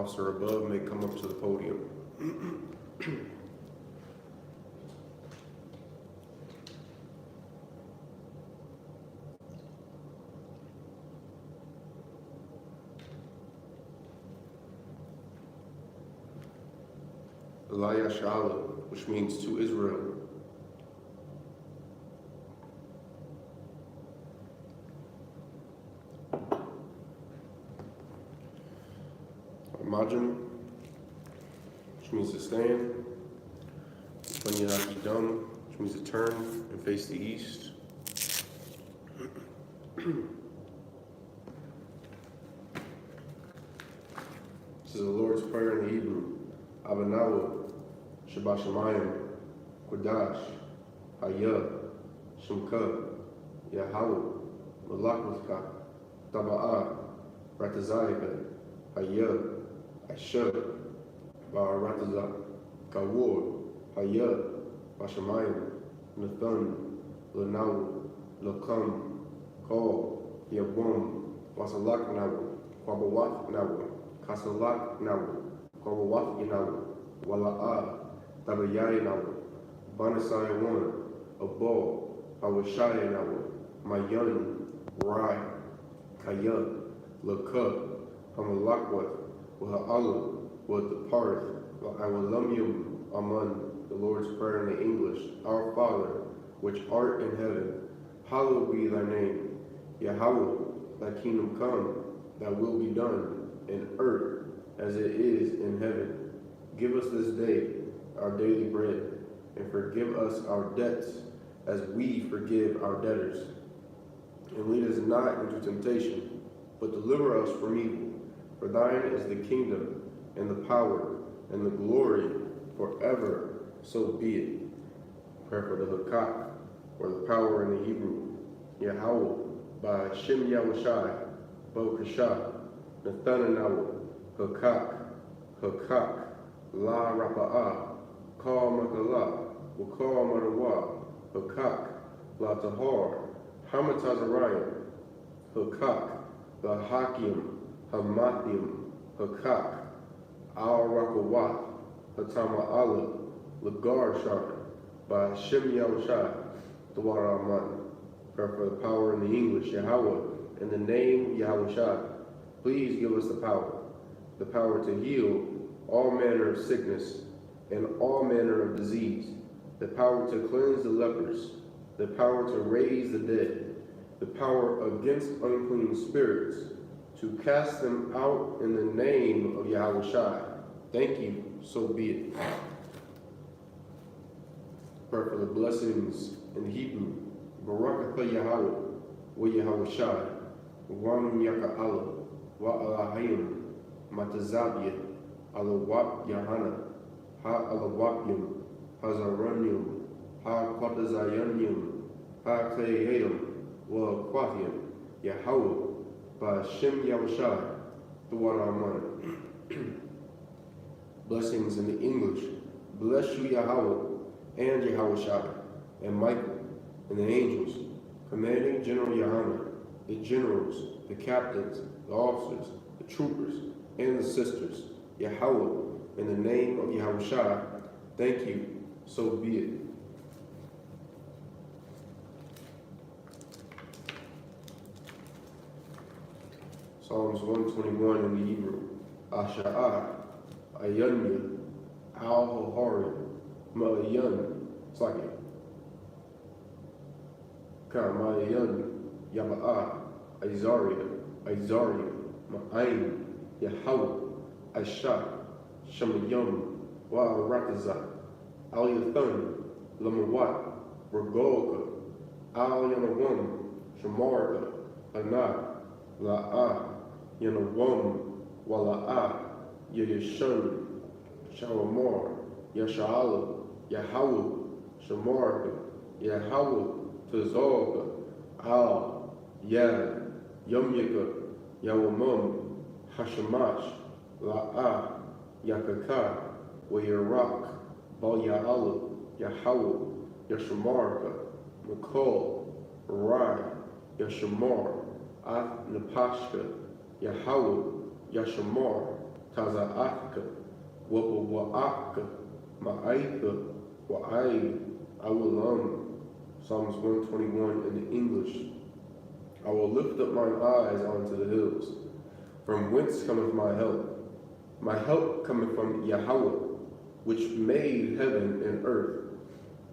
officer above may come up to the podium. SHALAM, which means to Israel. Majin, which means to stand. GEN.YAHANNA, which means to turn and face the east. This is the Lord's Prayer in the Hebrew. Abanawa, Shabbat Shemayim, Kodash, I.S.U.P.K, Yahweh, Malakwithka, Taba'ah, Ratazayah, I.S.U.P.K, Ba'aratazah, Kawod, Bashamayim, Nathan, Lanaw, Lakam, Kal, Yabum, Wasalak Naw, Kwabawat Naw, Kasalak Naw, Kwabawat Yanaw, Wala'ah, Tabayai Naw, Banasai 1, Abal, Awashai Naw, Mayan, Rai, Kayat, Lakab, Hamalakwat, Waha'alah, with the parth, Awalamyum, Aman, the Lord's Prayer in the English. Our Father, which art in heaven, hallowed be thy name. Yahweh, thy kingdom come, thy will be done, in earth as it is in heaven. Give us this day our daily bread, and forgive us our debts as we forgive our debtors. And lead us not into temptation, but deliver us from evil. For thine is the kingdom, and the power, and the glory, forever. So be it. Prayer for the Hakak, or the power in the Hebrew. Yahweh, by Shem Yahushai, Bo Kashah, Nathananawa, Hakak, La Rapa'ah, Kal Makalah, Wakal Marawa, Hakak, La Tahar, Hamatazarayim, Hakak, the Hakim, Hamathim, Hakak, Al Rakawat, Hatama Allah, Lagar Shar, by Shem Yahushai, the Water Aman. Prayer for the power in the English, Yahweh, in the name Yahushai. Please give us the power to heal all manner of sickness and all manner of disease, the power to cleanse the lepers, the power to raise the dead, the power against unclean spirits, to cast them out in the name of Yahushai. Thank you, so be it. Prayer for the blessings in Hebrew. Barakatha Yahweh, wa Yahushai, Wam Yaka Allah, wa Alahayim, Matazabiyah, Alawak Yahanna, Ha Alawakyum, Hazaranyum, Ha Kwatazayanyum, Ha Klayayim, wa Kwathyam, Yahweh, by Shem Yahushai, the Water Aman. Blessings in the English. Bless you, Yahweh, and Yahushai, and Michael, and the angels, commanding General Yahanna, the generals, the captains, the officers, the troopers, and the sisters. Yahweh, in the name of Yahushai, thank you, so be it. Psalms 121 in the Hebrew. Asha'ah, Ayanya, Al-Hohari, Ma'ayan, Saki. Kamayan, Yaba'ah, Azaria, Ma'ayin, Yahweh, Aishah, Shemayim, Wa'aratazah, Al-Yathan, Lamawat, Regolka, Al-Yanawam, Shamarka, Anah, La'ah, Yanawam, Wala'ah, Yayashun, Shalamar, Yasha'ala, Yahweh, Shamarka, Yahweh, Tazalka, Al, Yad, Yumyaka, Yawamum, Hashamash, La'ah, Yakaka, Wayarak, Bal Ya'ala, Yahweh, Yashamarka, Makol, Rai, Yashamar, Napashka, Yahweh, Yashamar, Taza'aka, Wa'aka, Ma'aika, Wa'ai, Awalam. Psalms 121 in the English. I will lift up mine eyes unto the hills. From whence cometh my help? My help cometh from Yahweh, which made heaven and earth.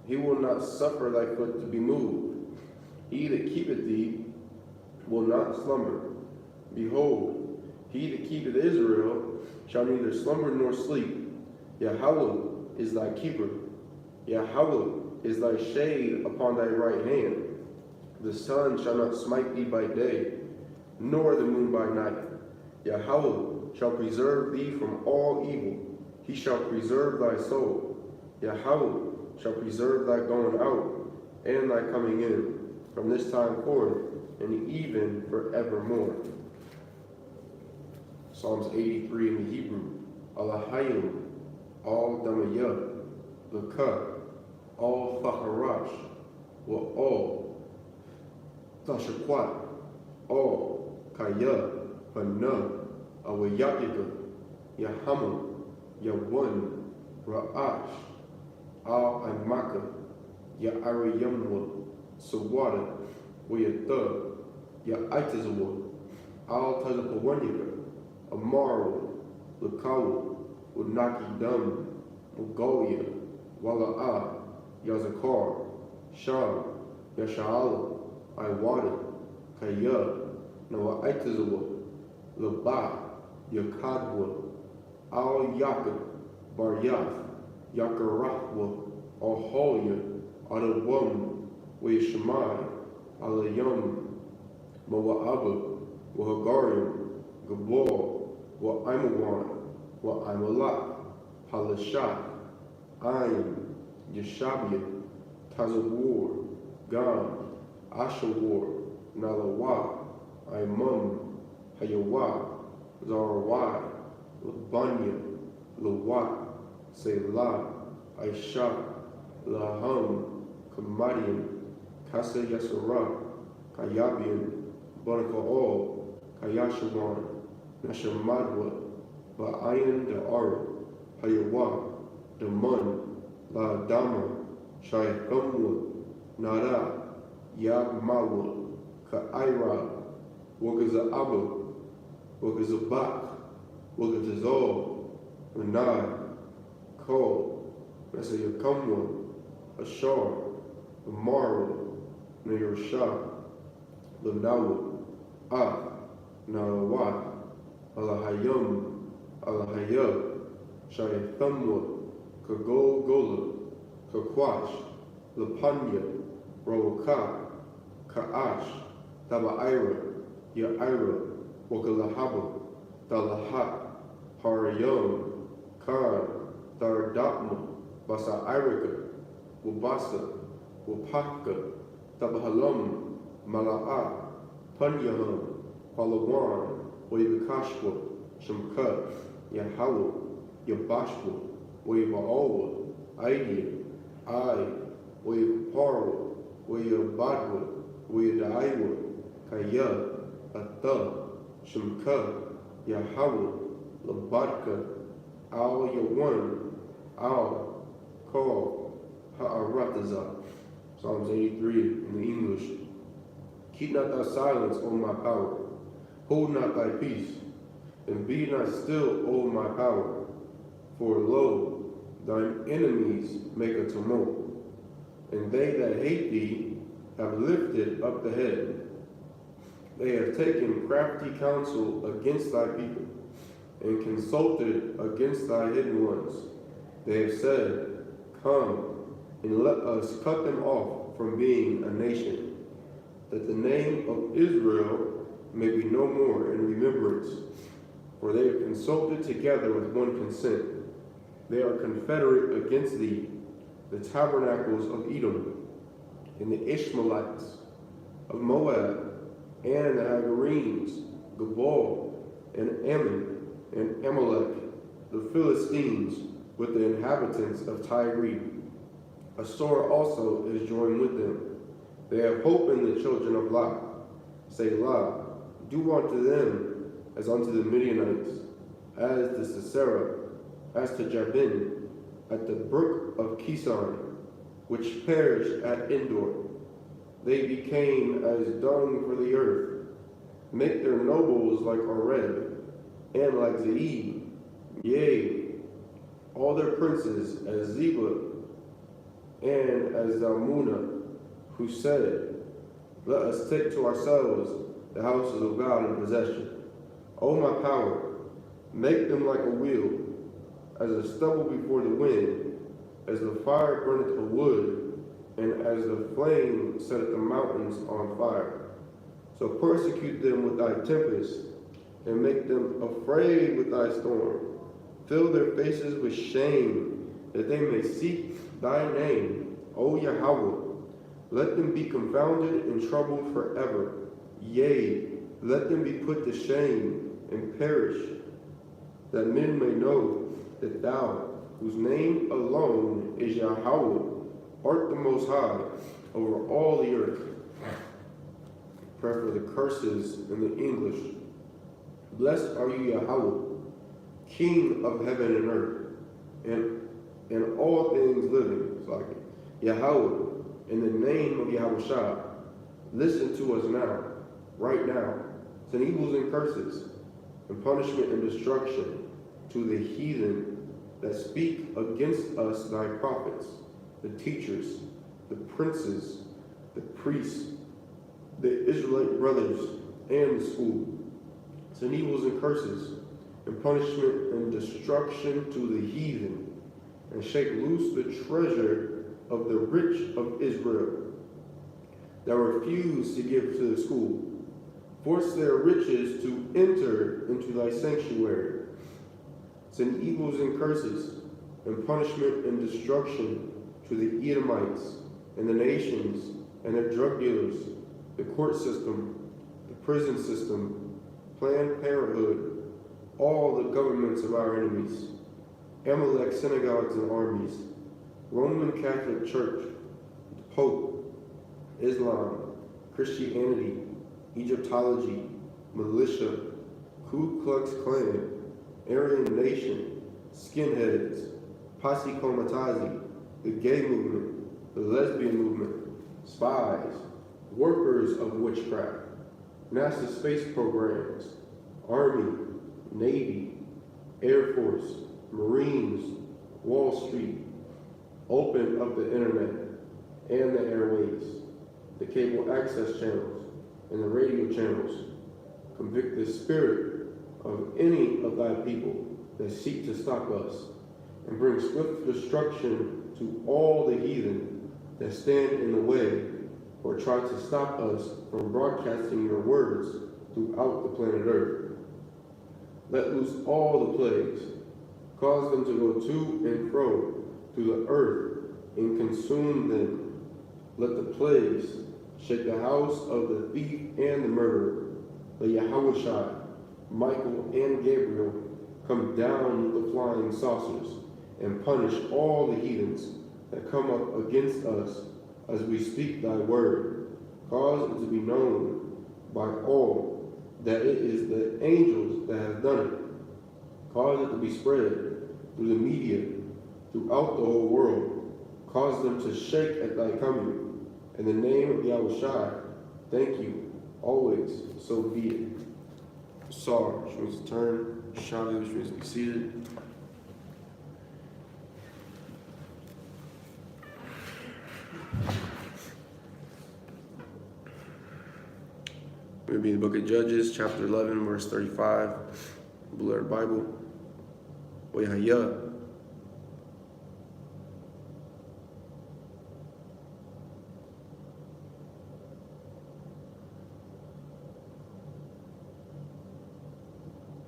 He will not suffer thy foot to be moved. He that keepeth thee will not slumber. Behold, he that keepeth Israel shall neither slumber nor sleep. Yahweh is thy keeper. Yahweh is thy shade upon thy right hand. The sun shall not smite thee by day, nor the moon by night. Yahweh shall preserve thee from all evil. He shall preserve thy soul. Yahweh shall preserve thy going out and thy coming in, from this time forth and even forevermore. Psalms 83 in the Hebrew. Alahayim, all Damayah, Laka, all Facharash, wa all Tashakwat, all Kaya, Hana, Awayakiga, Yahama, Yawan, Ra'ash, Al-Amaka, Ya'arayamwa, Sawada, Wayatha, Ya'itazwa, Al-Tazapawanyaga, Amaru, Lakawu, Unaki Dam, Mugoya, Wala'a, Yazakar, Sham, Yasha'ala, Iwada, Kaya, Nawa'itazwa, Laba, Yakadwa, Al-Yaka, Baryath, Yakarahwa, Aholia, Adawam, Wayshemai, Alayam, Moa'aba, Wahagarim, Gabor, Wa'aimawan, Wa'aimalak, Halashat, Aim, Yeshabia, Tazawar, Gam, Ashawar, Nalawa, Aimum, Hayawa, Zarawai, Labanya, Lawat, Selah, Aisha, Laham, Kamadian, Kasa Yasara, Kayabian, Barakaol, Kayashawan, Nashamadwa, Ba'ayan Da'ara, Hayawa, Daman, La Dama, Shayakamwa, Nara, Yagmawa, Ka'ira, Wagaza'aba, Wagazabak, Wagazazol, Renai, Ko, Nasayakamwa, Ashar, Amara, Nayarshah, Lanawa, Nawat, Alahayam, Alahayab, Shayathamwa, Kagogola, Kakwash, Lapanya, Rawaka, Ka'ash, Tabaira, Ya'ira, Wakalahaba, Talahat, Harayam, Khan, Tardapma, Basairika, Wabasa, Wapaka, Tabahalam, Mala'a, Panyaham, Palawan, Wavakashwa, Shamka, Yahawa, Yabashwa, Wava'awa, Aidi, Ai, Wayaparwa, Wayabadwa, Wayadaiwa, Kaya, Atha, Shamka, Yahawa, Labadka, Al Yawan, Al, Kal, Ha'arataza. Psalms 83 in the English. Keep not thy silence, O my power. Hold not thy peace, and be not still, O my power. For lo, thine enemies make a tumult, and they that hate thee have lifted up the head. They have taken crafty counsel against thy people, and consulted against thy hidden ones. They have said, Come, and let us cut them off from being a nation, that the name of Israel may be no more in remembrance. For they have consulted together with one consent. They are confederate against thee, the tabernacles of Edom, and the Ishmaelites of Moab, and the Hagarenes, Gabal, and Ammon, and Amalek, the Philistines, with the inhabitants of Tyre. Asor also is joined with them. They have hope in the children of Lot. Selah, do unto them as unto the Midianites. as to Sisera, as to Jabin, at the brook of Kison, which perished at Endor. They became as dung for the earth. Make their nobles like Oreb, and like Zeeb, yea, all their princes as Zebah, and as Zalmunna, who said, let us take to ourselves the houses of God in possession. O my power, make them like a wheel, as a stubble before the wind, as the fire burneth the wood, and as the flame setteth the mountains on fire. So persecute them with thy tempest, and make them afraid with thy storm. Fill their faces with shame, that they may seek thy name, O Yahweh. Let them be confounded and troubled forever. Yea, let them be put to shame and perish, that men may know that thou, whose name alone is Yahweh, art the Most High over all the earth. Prayer for the curses in the English. Blessed are you, Yahweh, King of heaven and earth, and all things living. It's like it. Yahweh, in the name of Yahweh, listen to us now, right now. Send evils and curses, and punishment and destruction to the heathen that speak against us, thy prophets, the teachers, the princes, the priests, the Israelite brothers, and the school. Send evils and curses, and punishment and destruction to the heathen, and shake loose the treasure of the rich of Israel, that refuse to give to the school. Force their riches to enter into thy sanctuary. Send evils and curses, and punishment and destruction to the Edomites, and the nations, and their drug dealers, the court system, the prison system, Planned Parenthood, all the governments of our enemies, Amalek synagogues and armies, Roman Catholic Church, the Pope, Islam, Christianity, Egyptology, militia, Ku Klux Klan, Aryan Nation, skinheads, Posse Comitazi, the gay movement, the lesbian movement, spies, workers of witchcraft, NASA space programs, Army, Navy, Air Force, Marines, Wall Street, open up the internet and the airways, the cable access channels and the radio channels. Convict the spirit of any of thy people that seek to stop us, and bring swift destruction to all the heathen that stand in the way or try to stop us from broadcasting your words throughout the planet Earth. Let loose all the plagues, cause them to go to and fro through the earth and consume them. Let the plagues shake the house of the thief and the murderer. Let Yahweh, Michael, and Gabriel come down with the flying saucers and punish all the heathens that come up against us as we speak thy word. Cause it to be known by all that it is the angels that have done it. Cause it to be spread through the media throughout the whole world. Cause them to shake at thy coming. In the name of Yahweh, thank you, always, so be it. Sar, which means to turn, Shavi, which means to be seated. We'll be in the book of Judges, chapter 11, verse 35, Blue Letter Bible. Oyahaya.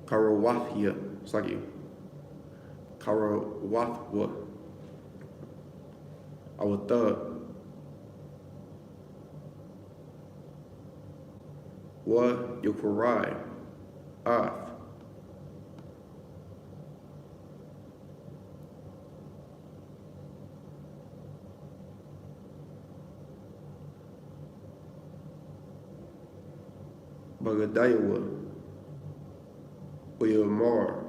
Karawathia, it's like you. Karawathwa. Awatha. Wa Yokurai. Af. Bagadayawa. Oyamar,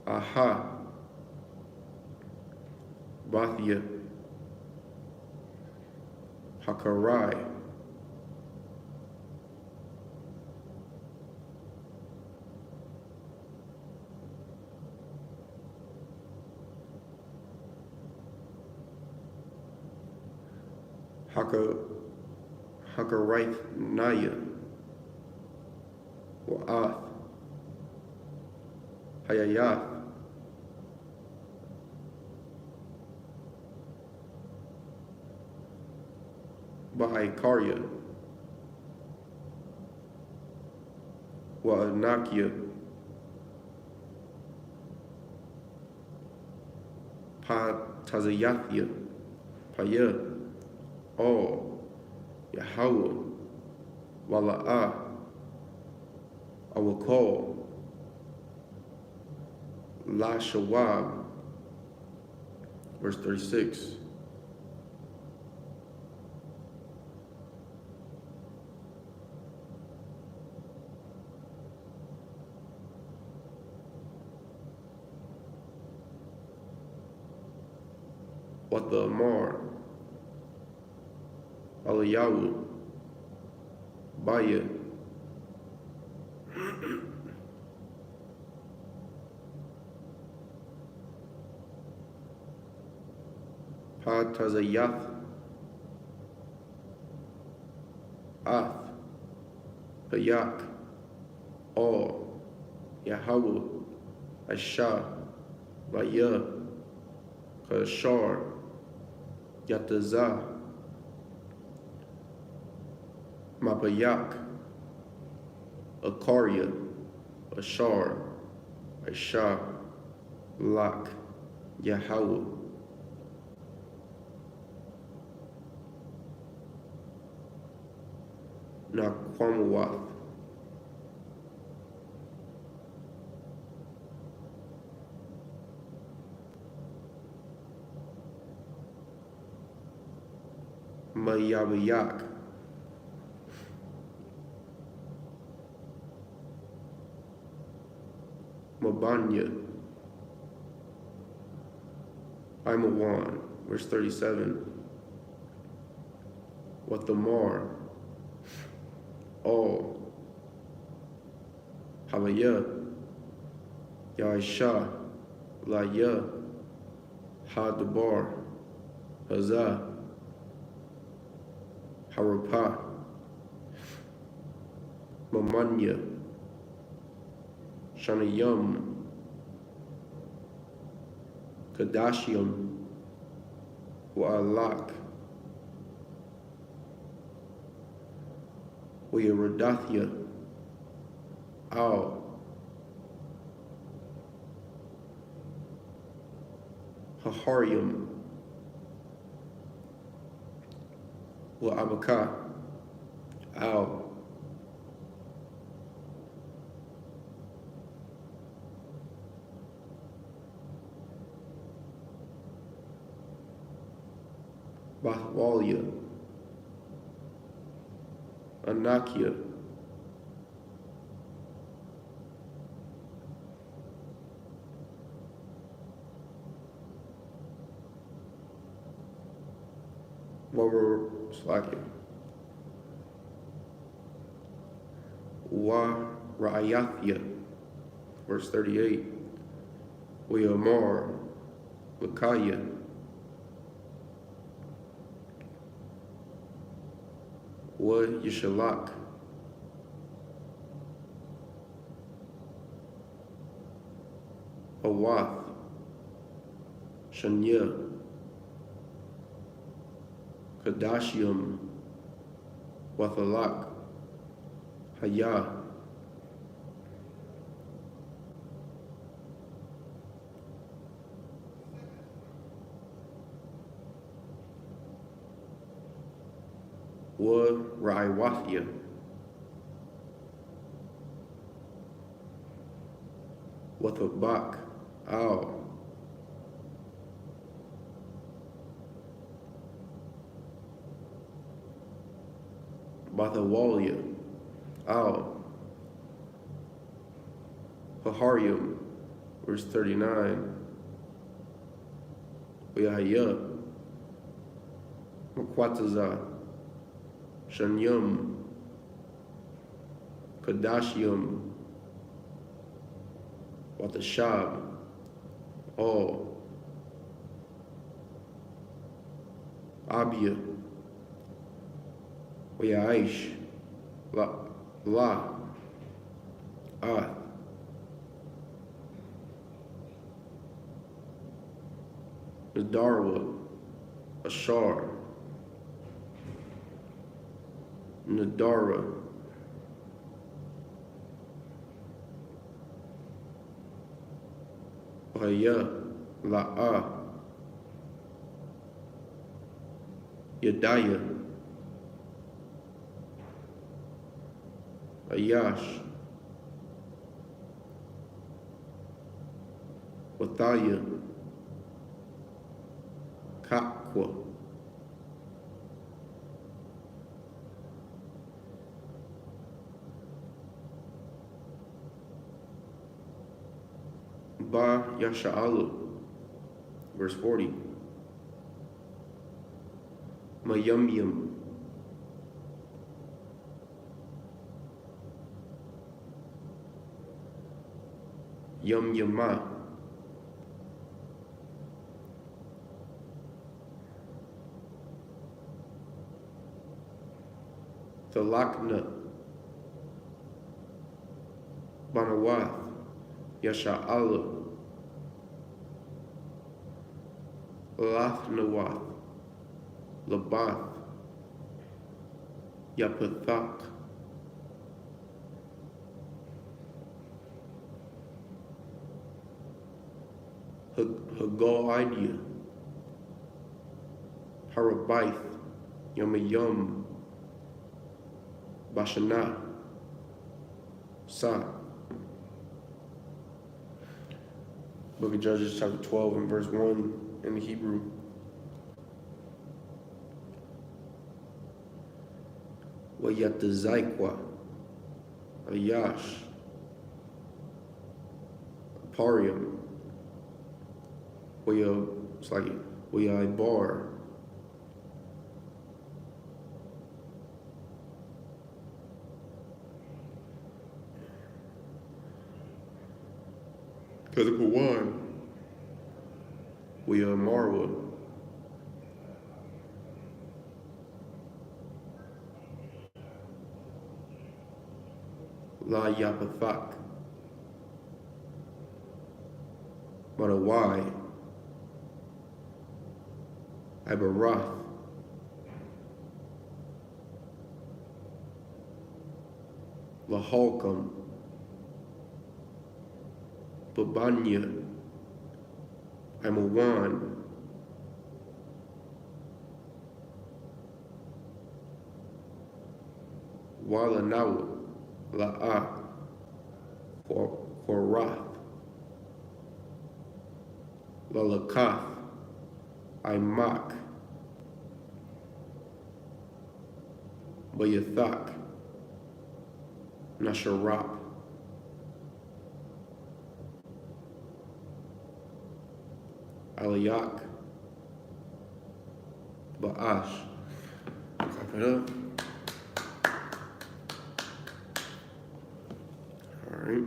Aha, Bathia, Hakarai, Hakaraith Naya, Wa'ath, Hayayath, Bahakarya, Wa'anakia, Tazayathia, Paya, All, Yahweh, Wala'ah, I will call, La Shawab, verse 36. What the Amar, Aliyahu, Baya, Tazayath, Ath, Payak, All, Yahweh, Asha, Baya, Kashar, Yatazah, Mabayak, Akarya, Ashar, Asha, Lak, Yahweh. Naquamawath, Mayabayak, Mabanya, Imawan, verse 37. What the Mar, All, Havaya, Yaisha, Laya, Hadabar, Hazah, Harapah, Mamanya, Shanayam, Kadashium, Wa'alak, Weiradathia, Al, Haharium, Wa'abaka, Al, Bathwalia, Anakia, Wa Ra'ayathia, verse 38. Weamar, Makaya, Wa Yishalak, Awath, Shanya, Kadashium, Wathalak, Haya, Wa Raiwathia, Wathabak, Al, Bathawalia, Al, Paharium, verse 39. Uyahaya, Makwataza, Shanyum, Kadashium, Watashab, all, Abia, Uyaish, La, Ah, Nadarwa, Ashar, Nadara, Haya, La'a, Yadaya, Ayash, Wathaya, Kakwa, Ba Yasha'alu, verse 40. Mayumyum, Yuma, Thalakna, Banawath, Yasha'alu, Lathnawath, Labath, Yapathak, Hagoidia, Harabaith, Yamayum, Bashana, Sa. Book of Judges, chapter 12, and verse 1 in the Hebrew. Wayatazaikwa, Ayash, Parium, it's like Wayaibar, because of one, Marwa, La Yapathak, Manawai, Ibarath, Lahalkam, Babanya, Imawan, Walanawa, La'a, Korath, Lalakath, Imak, Bayathak, Nasharap, Aliyak, Ba'ash. Clap it up. All right.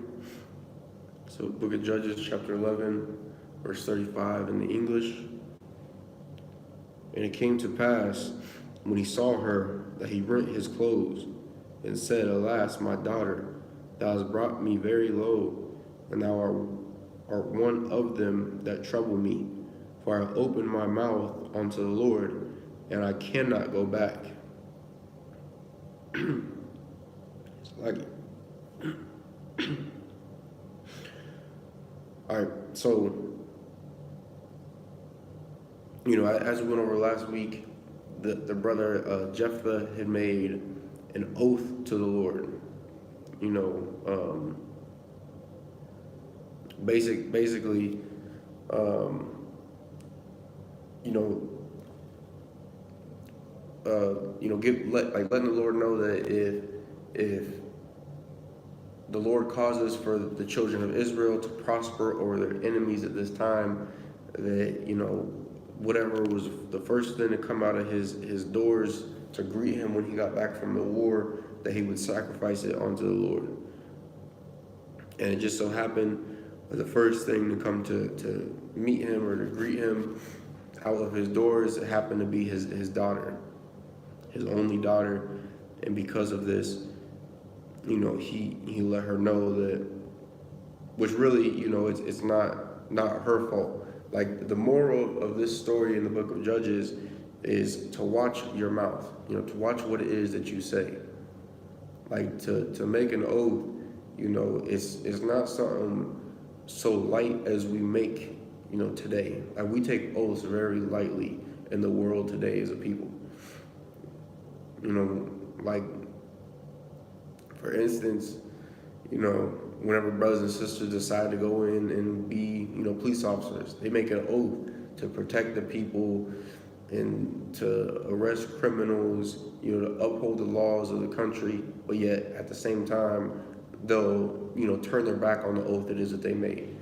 So, Book of Judges, chapter 11, verse 35 in the English. And it came to pass, when he saw her, that he rent his clothes, and said, Alas, my daughter, thou hast brought me very low, and thou art one of them that trouble me. For I opened my mouth unto the Lord, and I cannot go back. It's like it. All right, so, as we went over last week, the brother Jephthah had made an oath to the Lord. Basically, letting the Lord know that if the Lord causes for the children of Israel to prosper over their enemies at this time, that, whatever was the first thing to come out of his doors to greet him when he got back from the war, that he would sacrifice it unto the Lord. And it just so happened that the first thing to come to meet him or to greet him out of his doors, it happened to be his daughter, his only daughter. And because of this, he let her know that, which really, it's not her fault. Like, the moral of this story in the book of Judges is to watch your mouth, to watch what it is that you say. Like, to make an oath, it's not something so light as we make, today. Like, we take oaths very lightly in the world today as a people. Like, for instance, whenever brothers and sisters decide to go in and be, police officers, they make an oath to protect the people and to arrest criminals, to uphold the laws of the country, but yet at the same time, they'll, turn their back on the oath it is that they made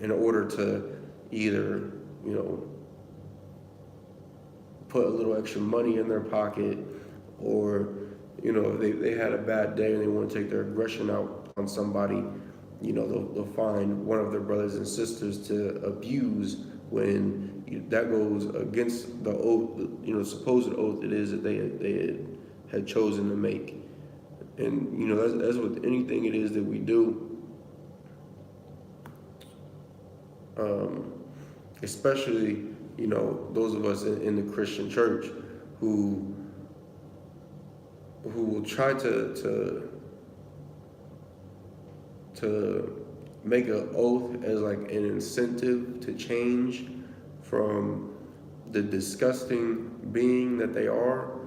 in order to either, put a little extra money in their pocket, or, if they had a bad day and they want to take their aggression out on somebody, they'll find one of their brothers and sisters to abuse when that goes against the oath, supposed oath it is that they had chosen to make. And, that's with anything it is that we do. Especially, those of us in the Christian church who will try to make an oath as like an incentive to change from the disgusting being that they are.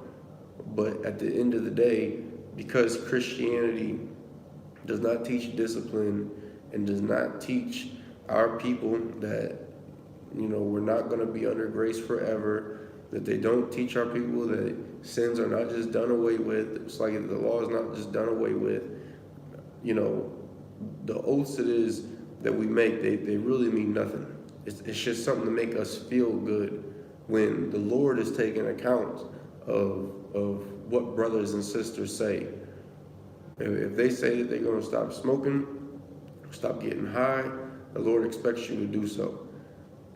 But at the end of the day, because Christianity does not teach discipline and does not teach our people that, we're not going to be under grace forever, that they don't teach our people that sins are not just done away with. It's like the law is not just done away with. The oaths it is that we make, they really mean nothing. It's just something to make us feel good when the Lord is taking account of what brothers and sisters say. If they say that they're going to stop smoking, stop getting high, the Lord expects you to do so.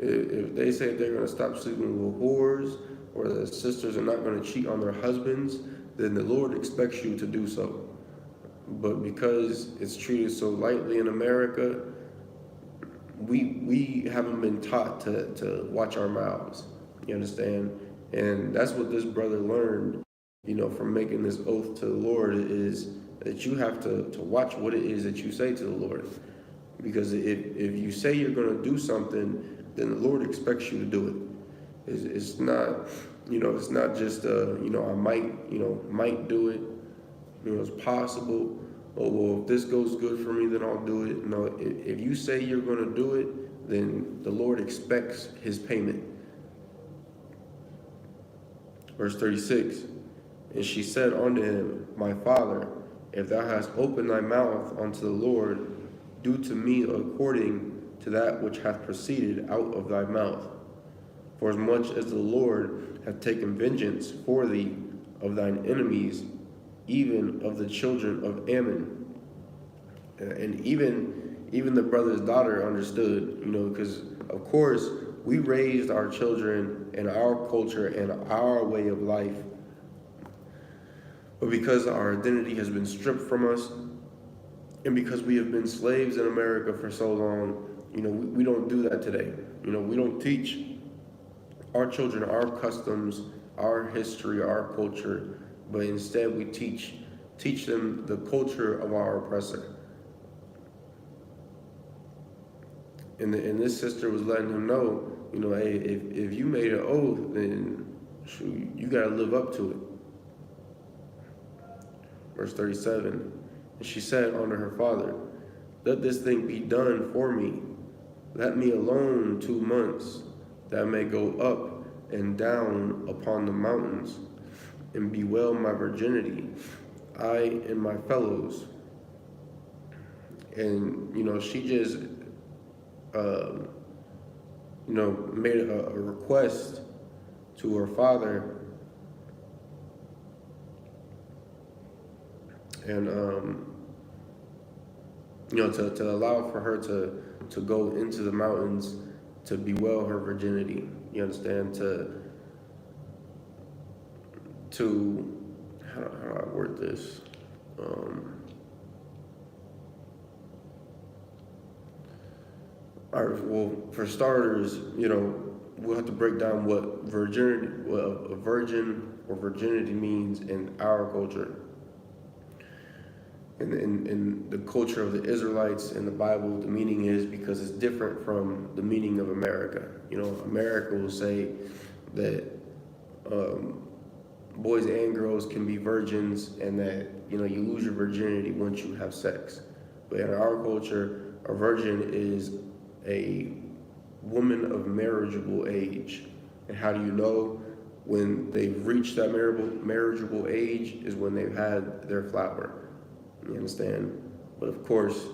If they say they're going to stop sleeping with whores, or the sisters are not going to cheat on their husbands, then the Lord expects you to do so. But because it's treated so lightly in America, we haven't been taught to watch our mouths. You understand? And that's what this brother learned, from making this oath to the Lord, is that you have to watch what it is that you say to the Lord. Because if you say you're going to do something, then the Lord expects you to do it. It's not, it's not just, I might do it. It's possible. Oh, well, if this goes good for me, then I'll do it. No, if you say you're going to do it, then the Lord expects his payment. Verse 36, and she said unto him, My father, if thou hast opened thy mouth unto the Lord, do to me according to that which hath proceeded out of thy mouth. For as much as the Lord hath taken vengeance for thee of thine enemies, even of the children of Ammon. And even the brother's daughter understood, because of course we raised our children in our culture and our way of life. But because our identity has been stripped from us, and because we have been slaves in America for so long, we don't do that today. We don't teach our children our customs, our history, our culture, but instead we teach them the culture of our oppressor. And this sister was letting him know, hey, if you made an oath, then you got to live up to it. Verse 37, and she said unto her father, Let this thing be done for me. Let me alone 2 months, that I may go up and down upon the mountains, and bewail my virginity, I and my fellows. And she just made a request to her father, and to allow for her to go into the mountains to bewail her virginity. You understand? To how do I word this? All right, well, for starters, we'll have to break down what a virgin or virginity means in our culture. In the culture of the Israelites in the Bible, the meaning is, because it's different from the meaning of America. America will say that boys and girls can be virgins, and that you lose your virginity once you have sex. But in our culture, a virgin is a woman of marriageable age. And how do you know? When they've reached that marriageable age is when they've had their flower. You understand? But of course,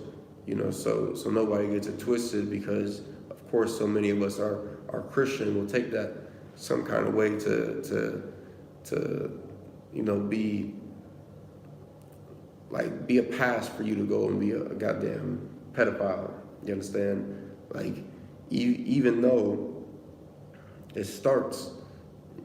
so nobody gets it twisted, because of course so many of us are Christian. Will take that some kind of way to be a pass for you to go and be a goddamn pedophile. You understand? Even though it starts,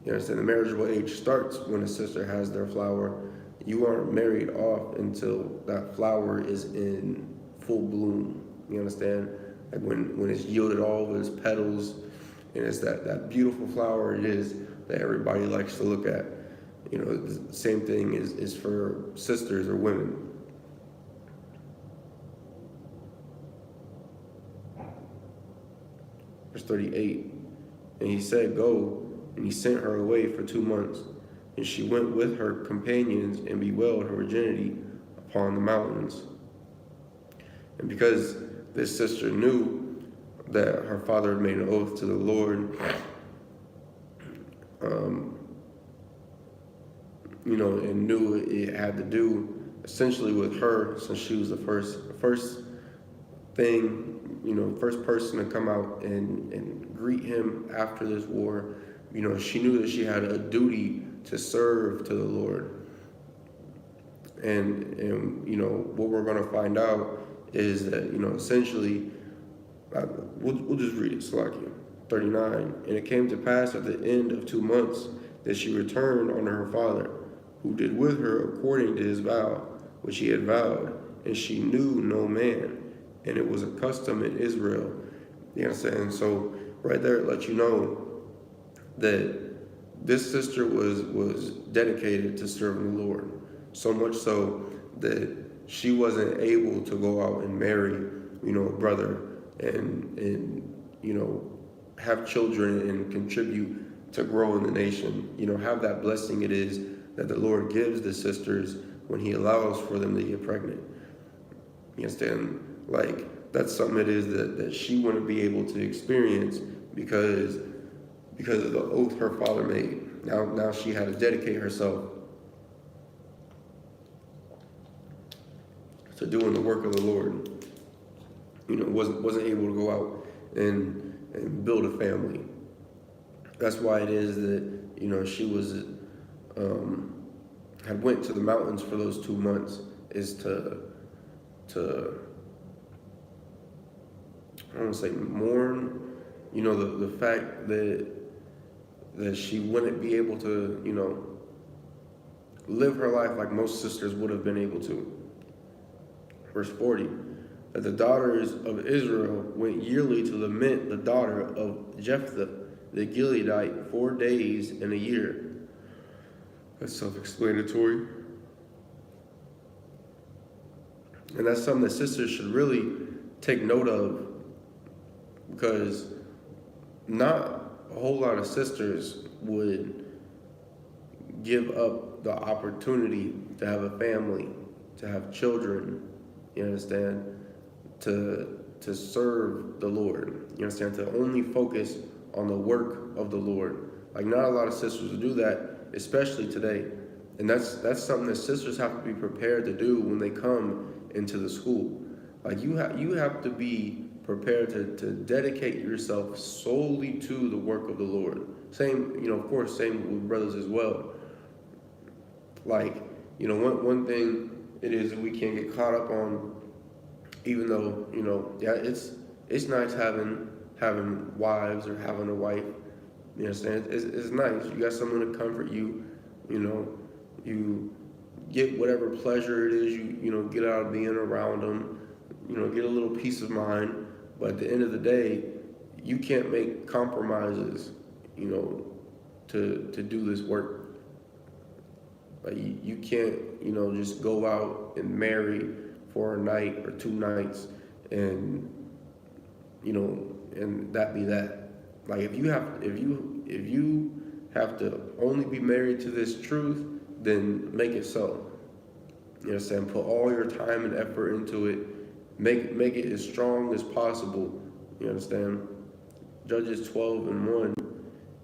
you understand, the marriageable age starts when a sister has their flower. You aren't married off until that flower is in full bloom. You understand? Like when it's yielded all of its petals, and it's that beautiful flower it is that everybody likes to look at. The same thing is for sisters or women. Verse 38, and he said, "Go," and he sent her away for 2 months. And she went with her companions and bewailed her virginity upon the mountains. And because this sister knew that her father had made an oath to the Lord, and knew it had to do essentially with her, since she was the first person to come out and greet him after this war. She knew that she had a duty to serve to the Lord. And what we're going to find out is that, essentially, we'll just read it, Salakia. 39, and it came to pass at the end of 2 months that she returned unto her father, who did with her according to his vow, which he had vowed, and she knew no man, and it was a custom in Israel. You understand? So right there it lets you know that this sister was dedicated to serving the Lord, so much so that she wasn't able to go out and marry, a brother and have children and contribute to grow in the nation. Have that blessing it is that the Lord gives the sisters when he allows for them to get pregnant. You understand? That's something it is that she wouldn't be able to experience because of the oath her father made. Now she had to dedicate herself to doing the work of the Lord. Wasn't able to go out and build a family. That's why it is that she was had went to the mountains for those 2 months, is to I don't want to say mourn, the fact that she wouldn't be able to, live her life like most sisters would have been able to. Verse 40, that the daughters of Israel went yearly to lament the daughter of Jephthah, the Gileadite, 4 days in a year. That's self-explanatory. And that's something that sisters should really take note of, because not a whole lot of sisters would give up the opportunity to have a family, to have children, you understand, to serve the Lord, you understand, to only focus on the work of the Lord. Not a lot of sisters will do that, especially today. And that's something that sisters have to be prepared to do when they come into the school. Like you have to be prepared to dedicate yourself solely to the work of the Lord. Same, of course, same with brothers as well. Like, one thing it is that we can't get caught up on, even though, yeah, it's nice having wives or having a wife. You understand? It's nice. You got someone to comfort you. You get whatever pleasure it is you get out of being around them. Get a little peace of mind. But at the end of the day, you can't make compromises. To do this work. Like you can't just go out and marry for a night or 2 nights and and that be that. Like if you have to only be married to this truth, then make it so. You understand? Put all your time and effort into it. Make it as strong as possible. You understand? Judges 12:1.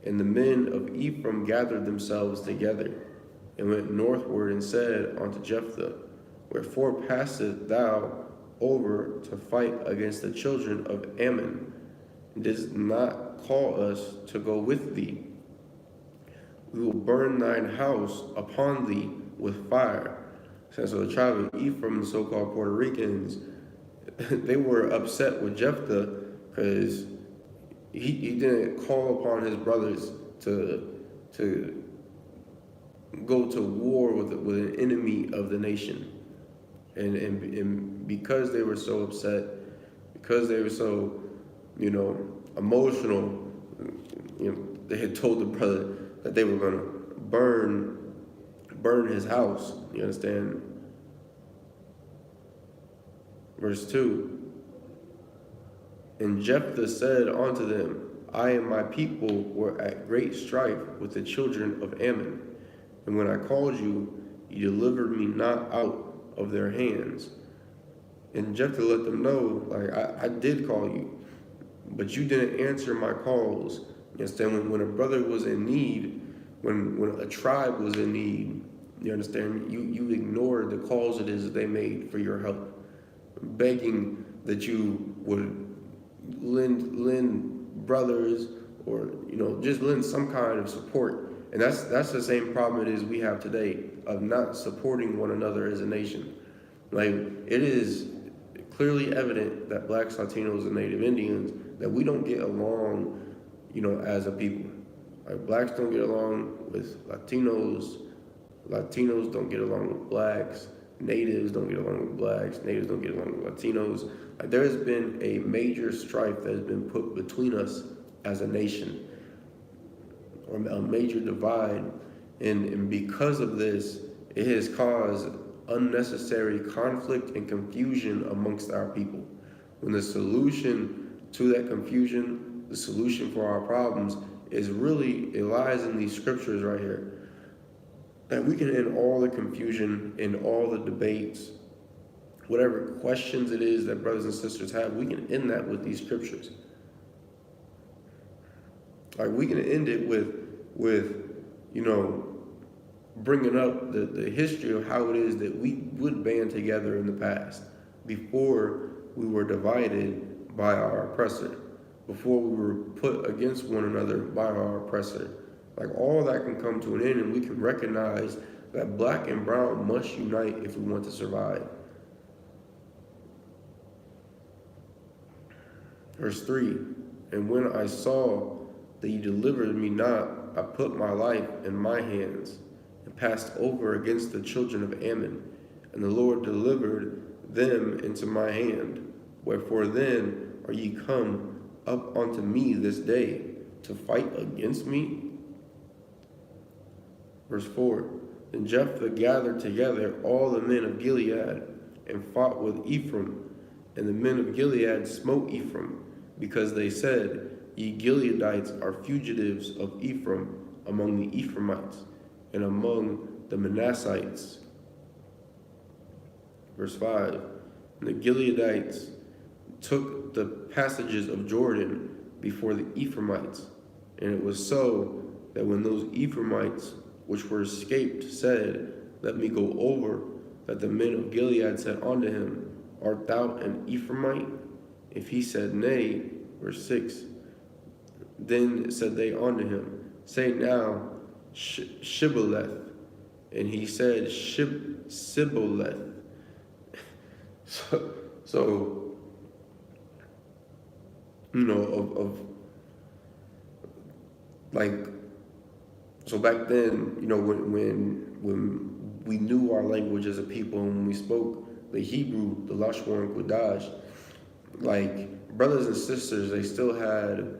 And the men of Ephraim gathered themselves together and went northward and said unto Jephthah, Wherefore passest thou over to fight against the children of Ammon? And didst not call us to go with thee. We will burn thine house upon thee with fire. So the tribe of Ephraim, the so-called Puerto Ricans, they were upset with Jephthah because he didn't call upon his brothers to go to war with an enemy of the nation. And because they were so upset, because they were so, emotional, they had told the brother that they were going to burn his house. You understand? Verse 2. And Jephthah said unto them, I and my people were at great strife with the children of Ammon. And when I called you, you delivered me not out of their hands. And Jephthah let them know, like, I did call you, but you didn't answer my calls. You understand? When a brother was in need, when a tribe was in need, you understand, you ignored the calls it is that they made for your help, begging that you would lend brothers or just lend some kind of support. And that's the same problem it is we have today of not supporting one another as a nation. Like, it is clearly evident that blacks, Latinos, and Native Indians, that we don't get along as a people. Like, blacks don't get along with Latinos don't get along with blacks, Natives don't get along with blacks, Natives don't get along with Latinos. Like, there has been a major strife that has been put between us as a nation, or a major divide, and because of this, it has caused unnecessary conflict and confusion amongst our people. When the solution to that confusion, the solution for our problems, it lies in these scriptures right here. That we can end all the confusion and all the debates, whatever questions it is that brothers and sisters have, we can end that with these scriptures. Like, we can end it with bringing up the history of how it is that we would band together in the past, before we were divided by our oppressor, before we were put against one another by our oppressor. Like, all that can come to an end, and we can recognize that black and brown must unite if we want to survive. Verse 3, and when I saw that you delivered me not, I put my life in my hands, and passed over against the children of Ammon, and the Lord delivered them into my hand. Wherefore then are ye come up unto me this day to fight against me? Verse 4, and Jephthah gathered together all the men of Gilead, and fought with Ephraim. And the men of Gilead smote Ephraim, because they said, Ye Gileadites are fugitives of Ephraim among the Ephraimites, and among the Manassites. Verse 5, and the Gileadites took the passages of Jordan before the Ephraimites. And it was so that when those Ephraimites which were escaped said, Let me go over, that the men of Gilead said unto him, art thou an Ephraimite? If he said, Nay, verse 6, then said they unto him, Say now, Shibboleth. And he said, Sibboleth. So like, so back then, when we knew our language as a people, and when we spoke the Hebrew, the Lashon and Kodash, like brothers and sisters, they still had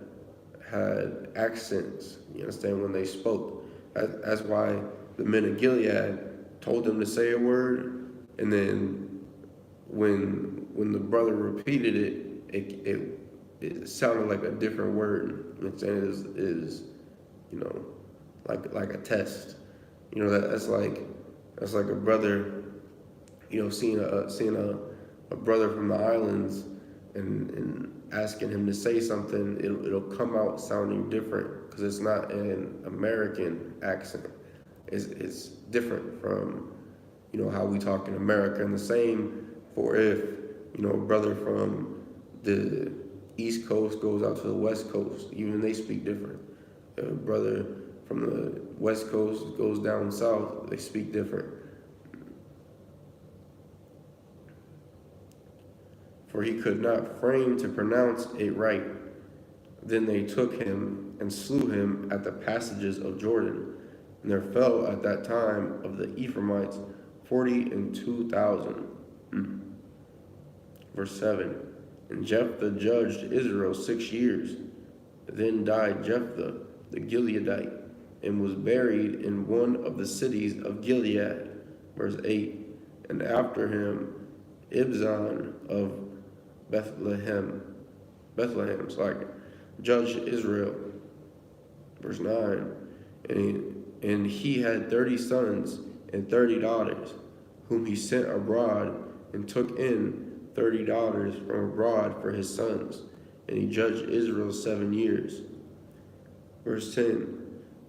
accents. You understand, when they spoke. That's why the men of Gilead told them to say a word, and then when the brother repeated it sounded like a different word. You know what I'm saying? Is like a test. That's like a brother, seeing a brother from the islands and asking him to say something. It'll come out sounding different because it's not an American accent. It's different from how we talk in America. And the same for if a brother from the East Coast goes out to the West Coast, even they speak different. If a brother from the West Coast goes down south, they speak different. For he could not frame to pronounce it right. Then they took him and slew him at the passages of Jordan. And there fell at that time of the Ephraimites 42,000. Verse 7. And Jephthah judged Israel 6 years. Then died Jephthah the Gileadite, and was buried in one of the cities of Gilead. Verse 8. And after him Ibzan of Bethlehem, judged Israel. Verse 9. And he had 30 sons and 30 daughters, whom he sent abroad, and took in 30 daughters from abroad for his sons. And he judged Israel 7 years. Verse 10.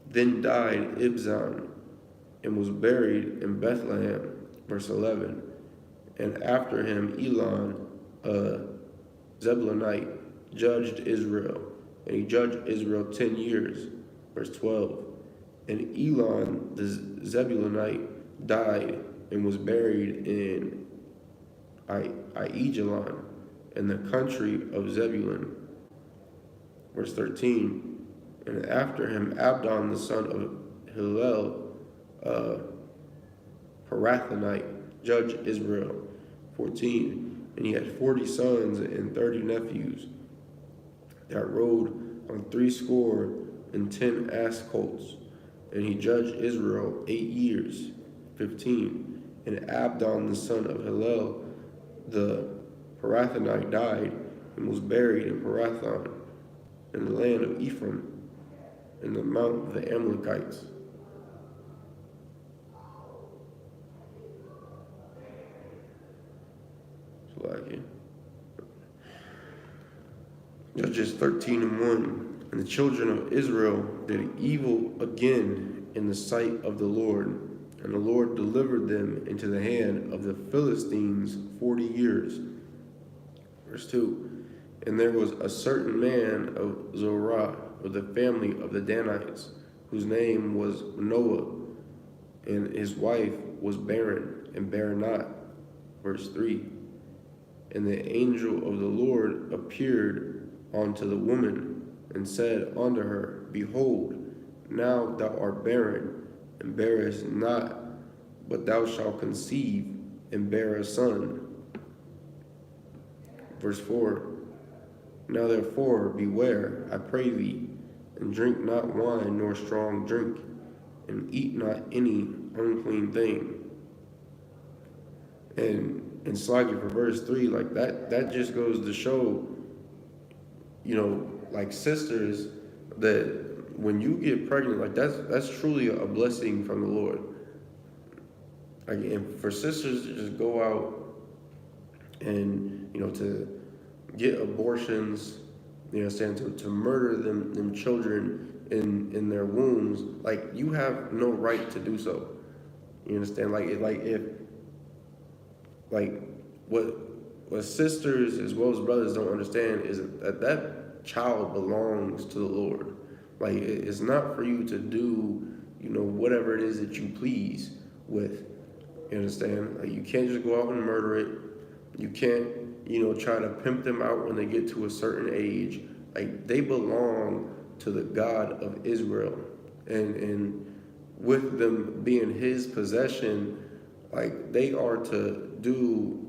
Then died Ibzan, and was buried in Bethlehem. Verse 11. And after him Elon, a Zebulonite, judged Israel. And he judged Israel 10 years. Verse 12. And Elon the Zebulonite died, and was buried in Aijalon, in the country of Zebulun. Verse 13. And after him Abdon the son of Hillel, Parathonite, judged Israel. 14. And he had 40 sons and 30 nephews that rode on 70 ass colts. And he judged Israel 8 years. 15. And Abdon the son of Hillel, the Parathonite, died, and was buried in Parathon, in the land of Ephraim, in the mount of the Amalekites. Judges 13:1. And the children of Israel did evil again in the sight of the Lord, and the Lord delivered them into the hand of the Philistines 40 years. Verse 2. And there was a certain man of Zorah, of the family of the Danites, whose name was Noah, and his wife was barren, and bare not. Verse 3. And the angel of the Lord appeared unto the woman, and said unto her, Behold, now thou art barren, and bearest not, but thou shalt conceive, and bear a son. Verse 4. Now therefore beware, I pray thee, and drink not wine nor strong drink, and eat not any unclean thing. And slide you for verse 3, like that just goes to show, like sisters, that when you get pregnant, like that's truly a blessing from the Lord. Like, and for sisters to just go out and to get abortions, to murder them children in their wombs, like, you have no right to do so. You understand? Like if what what sisters as well as brothers don't understand is that that child belongs to the Lord. Like, it's not for you to do, whatever it is that you please with. You understand? Like, you can't just go out and murder it. You can't, try to pimp them out when they get to a certain age. Like, they belong to the God of Israel. And with them being his possession, like, they are to do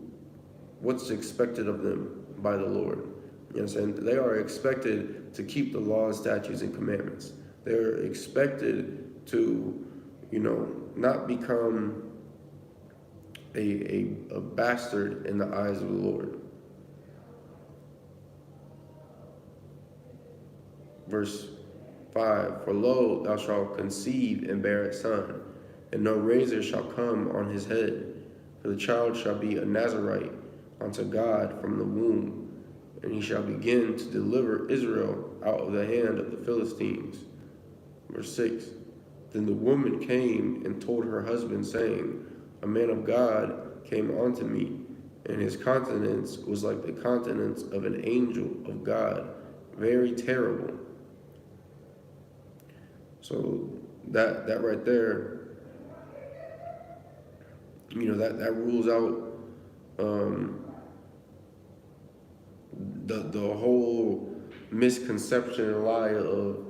what's expected of them by the Lord. You know what I'm saying? They are expected to keep the laws, statutes, and commandments. They're expected to, not become a bastard in the eyes of the Lord. Verse 5, for lo, thou shalt conceive and bear a son, and no razor shall come on his head, for the child shall be a Nazarite unto God from the womb, and he shall begin to deliver Israel out of the hand of the Philistines. Verse 6, then the woman came and told her husband, saying, a man of God came unto me, and his countenance was like the countenance of an angel of God, very terrible. So that right there, that rules out the whole misconception and lie of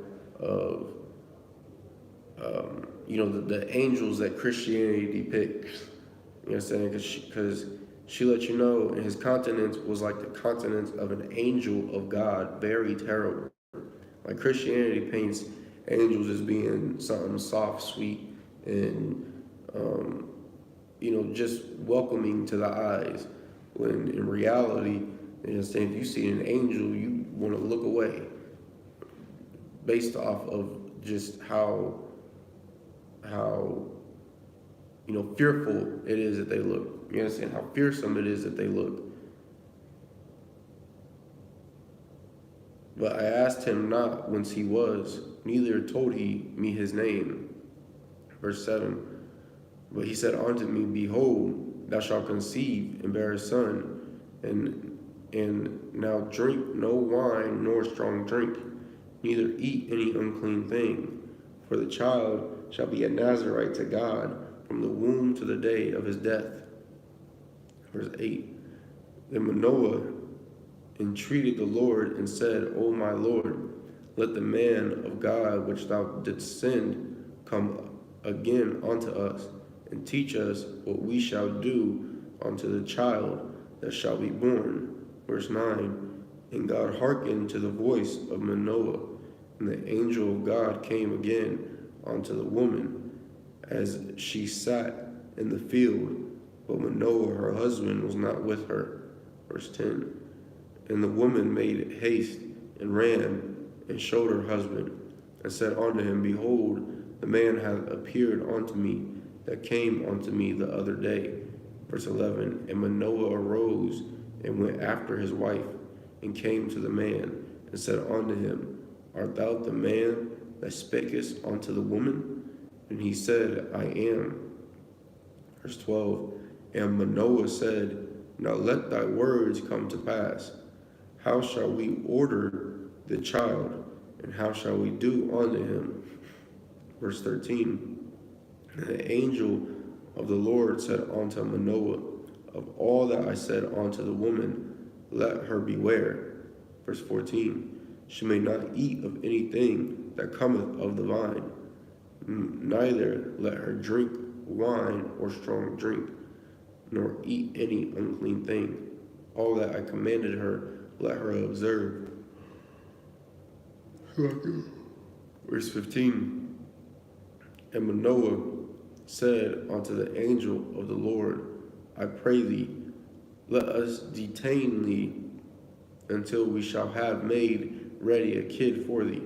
the angels that Christianity depicts. You know what I'm saying? Because she let you know, and his countenance was like the countenance of an angel of God, very terrible. Like, Christianity paints angels as being something soft, sweet, and just welcoming to the eyes. When in reality, if you see an angel, you want to look away, based off of just how fearful it is that they look. You understand how fearsome it is that they look. But I asked him not whence he was, neither told he me his name. Verse 7, but he said unto me, behold, thou shalt conceive and bear a son, and now drink no wine nor strong drink, neither eat any unclean thing, for the child shall be a Nazarite to God from the womb to the day of his death. Verse 8, then Manoah entreated the Lord and said, O my Lord, let the man of God which thou didst send come again unto us, and teach us what we shall do unto the child that shall be born. Verse 9, and God hearkened to the voice of Manoah, and the angel of God came again unto the woman, as she sat in the field, but Manoah her husband was not with her. Verse 10, and the woman made haste and ran and showed her husband, and said unto him, behold, the man hath appeared unto me that came unto me the other day. Verse 11, and Manoah arose and went after his wife, and came to the man, and said unto him, art thou the man that spakest unto the woman? And he said, I am. Verse 12, and Manoah said, now let thy words come to pass. How shall we order the child, and how shall we do unto him? Verse 13, and the angel of the Lord said unto Manoah, of all that I said unto the woman, let her beware. Verse 14, she may not eat of anything that cometh of the vine, neither let her drink wine or strong drink, nor eat any unclean thing. All that I commanded her, let her observe. Verse 15, and Manoah said unto the angel of the Lord, I pray thee, let us detain thee until we shall have made ready a kid for thee.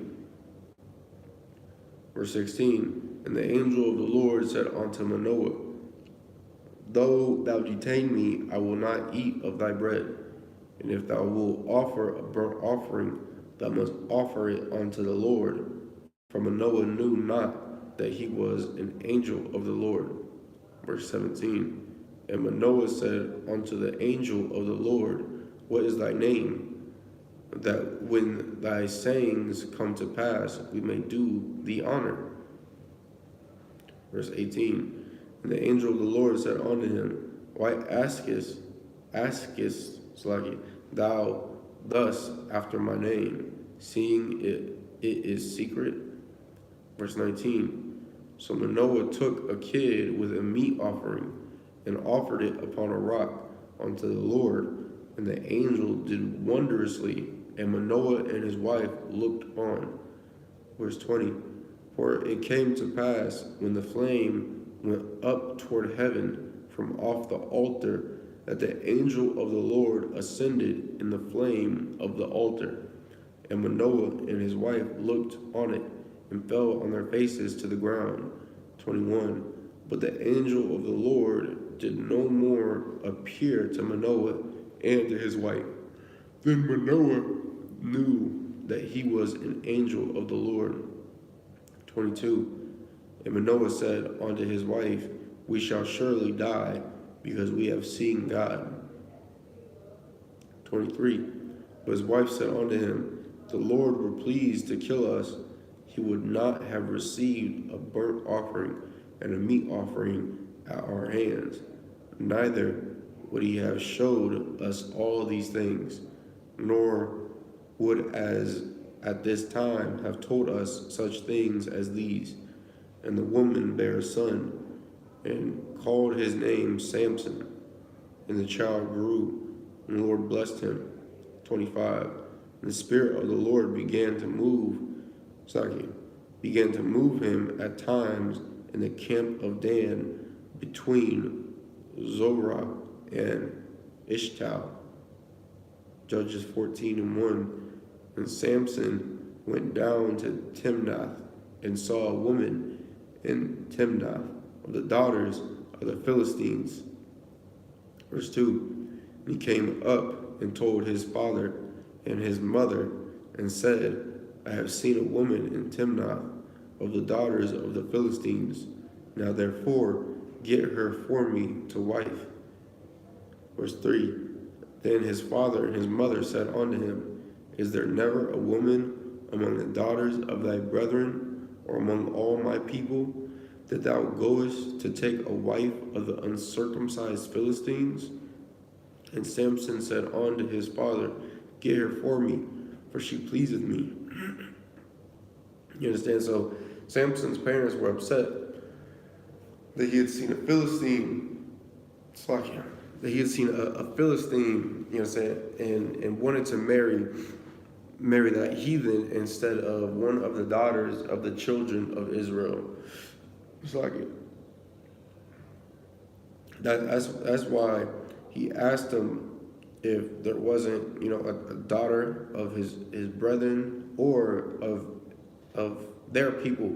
Verse 16, and the angel of the Lord said unto Manoah, though thou detain me, I will not eat of thy bread. And if thou wilt offer a burnt offering, thou must offer it unto the Lord. For Manoah knew not that he was an angel of the Lord. Verse 17, And Manoah said unto the angel of the Lord, What is thy name? That when thy sayings come to pass, we may do thee honor. Verse 18. And the angel of the Lord said unto him, Why askest thou thus after my name, seeing it is secret? Verse 19. So Manoah took a kid with a meat offering and offered it upon a rock unto the Lord, and the angel did wondrously, and Manoah and his wife looked on. Verse 20. For it came to pass, when the flame went up toward heaven from off the altar, that the angel of the Lord ascended in the flame of the altar. And Manoah and his wife looked on it, and fell on their faces to the ground. 21. But the angel of the Lord did no more appear to Manoah and to his wife. Then Manoah knew that he was an angel of the Lord. 22. And Manoah said unto his wife, We shall surely die, because we have seen God. 23. But his wife said unto him, The Lord were pleased to kill us, he would not have received a burnt offering and a meat offering at our hands, neither would he have showed us all these things, nor would as at this time have told us such things as these. And the woman bare a son, and called his name Samson. And the child grew, and the Lord blessed him. 25. And the Spirit of the Lord began to move him at times in the camp of Dan, between Zorah and Eshtaol. Judges 14:1. And Samson went down to Timnath, and saw a woman in Timnath of the daughters of the Philistines. Verse 2. And he came up and told his father and his mother, and said, I have seen a woman in Timnath of the daughters of the Philistines. Now therefore get her for me to wife. Verse 3. Then his father and his mother said unto him, Is there never a woman among the daughters of thy brethren, or among all my people, that thou goest to take a wife of the uncircumcised Philistines? And Samson said unto his father, Get her for me, for she pleaseth me. You understand? So Samson's parents were upset that he had seen a Philistine, that he had seen a Philistine, you know what I'm saying, and wanted to marry that heathen instead of one of the daughters of the children of Israel. It's like it. That's why he asked him if there wasn't, a daughter of his brethren or of their people,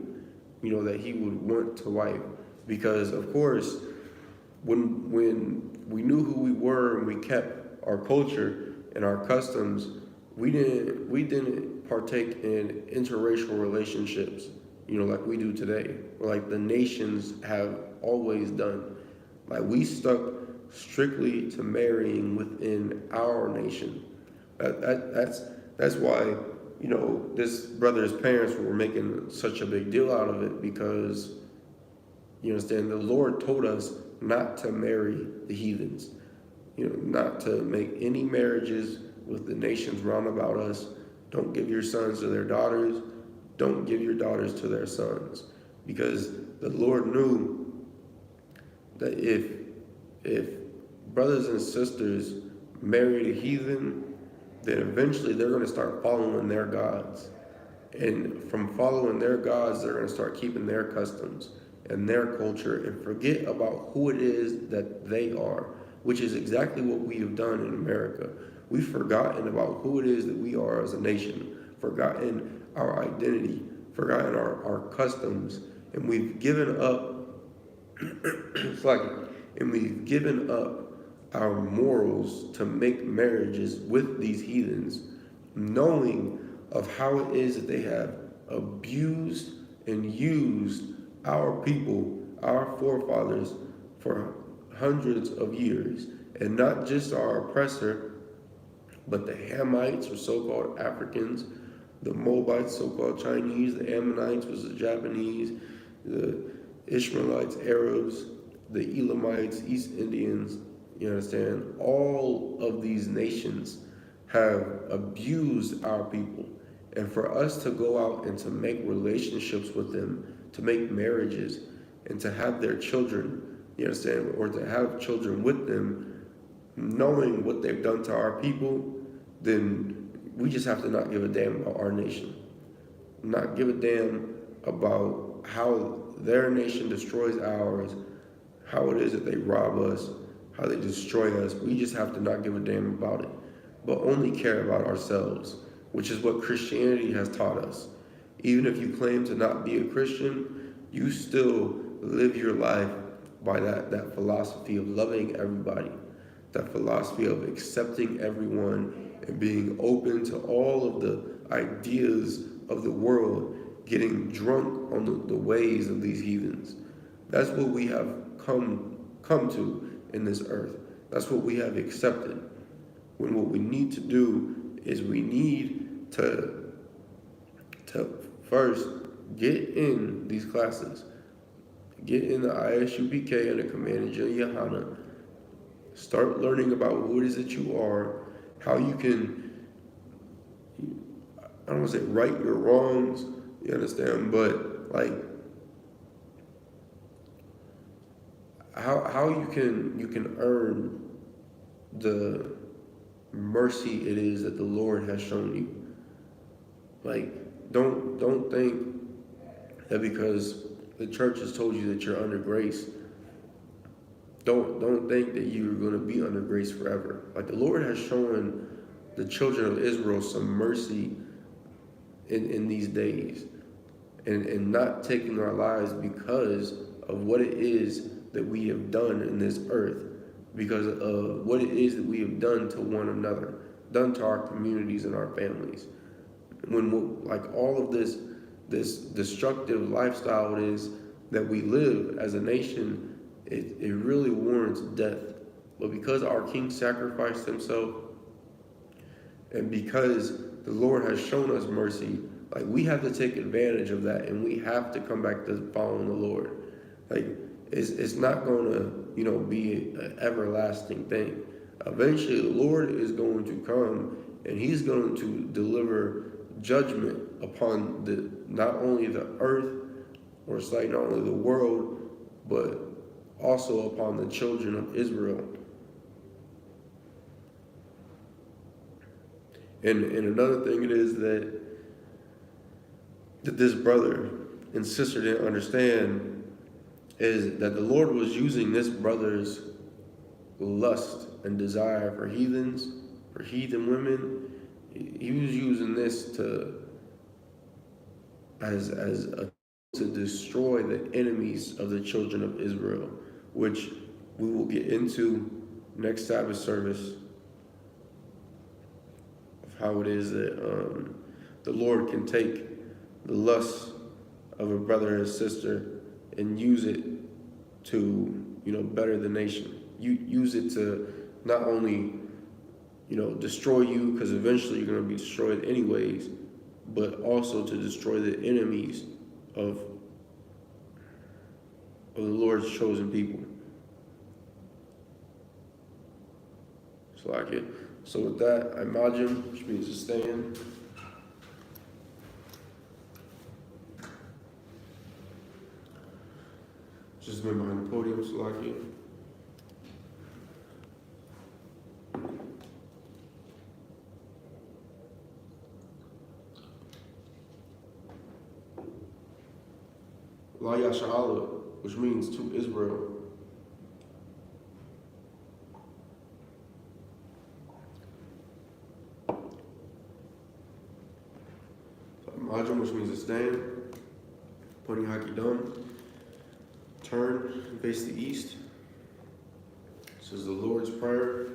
that he would want to wife. Because of course, when we knew who we were and we kept our culture and our customs, we didn't partake in interracial relationships, like we do today, or like the nations have always done. Like we stuck strictly to marrying within our nation. That's why, this brother's parents were making such a big deal out of it, because, you understand, the Lord told us not to marry the heathens, not to make any marriages with the nations round about us. Don't give your sons to their daughters. Don't give your daughters to their sons, because the Lord knew that if brothers and sisters married a heathen, then eventually they're going to start following their gods. And from following their gods, they're going to start keeping their customs and their culture and forget about who it is that they are, which is exactly what we have done in America. We've forgotten about who it is that we are as a nation, forgotten our identity, forgotten our customs, and we've given up and we've given up our morals to make marriages with these heathens, knowing of how it is that they have abused and used our people, our forefathers, for hundreds of years, and not just our oppressor, but the Hamites, or so-called Africans, the Moabites, so-called Chinese, the Ammonites was the Japanese, the Ishmaelites, Arabs, the Elamites, East Indians, you understand? All of these nations have abused our people. And for us to go out and to make relationships with them, to make marriages, and to have their children, you understand, or to have children with them, knowing what they've done to our people, then we just have to not give a damn about our nation. Not give a damn about how their nation destroys ours, how it is that they rob us, how they destroy us. We just have to not give a damn about it, but only care about ourselves, which is what Christianity has taught us. Even if you claim to not be a Christian, you still live your life by that philosophy of loving everybody, that philosophy of accepting everyone and being open to all of the ideas of the world, getting drunk on the ways of these heathens. That's what we have come to in this earth. That's what we have accepted. When what we need to do is we need to first get in these classes. Get in the I.S.U.P.K and the Command of GEN.YAHANNA. Start learning about who it is that you are, how you can, I don't want to say right your wrongs, you understand, but like how you can earn the mercy it is that the Lord has shown you. Like, don't think that because the church has told you that you're under grace, don't think that you're going to be under grace forever. Like, the Lord has shown the children of Israel some mercy in these days, and not taking our lives because of what it is that we have done in this earth, because of what it is that we have done to one another, done to our communities and our families. When like all of this destructive lifestyle it is that we live as a nation, it really warrants death. But because our King sacrificed himself, and because the Lord has shown us mercy, like, we have to take advantage of that, and we have to come back to following the Lord. Like, it's not going to, be an everlasting thing. Eventually, the Lord is going to come, and he's going to deliver judgment upon not only the earth, or it's like not only the world, but also upon the children of Israel. And another thing it is that this brother and sister didn't understand is that the Lord was using this brother's lust and desire for heathens, for heathen women. He was using this to destroy the enemies of the children of Israel, which we will get into next Sabbath service, of how it is that the Lord can take the lust of a brother and sister and use it to, better the nation. Use it to not only, destroy you, because eventually you're going to be destroyed anyways, but also to destroy the enemies of the Lord's chosen people. So with that, I imagine, which means to stand. Just been behind the podium, Salaki. La Yashala, which means to Israel. Majum, which means to stand. Pony Hakidam. Turn and face the east. This is the Lord's Prayer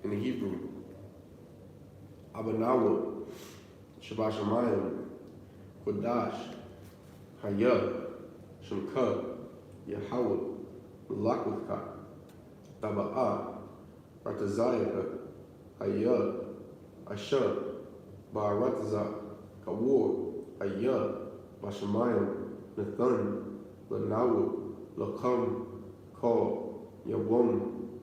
in the Hebrew. Abanawa, Shabbat Shemayim, Kodash, Hayah, Shemka, Yahweh, Malakwitha, Taba'a, Ratazayaka, Ayah, Asha, Ba'aratazak, Kawur, Ayah, Bashamayim, Nathan, Lanawu, Lakam, Call, Yawam,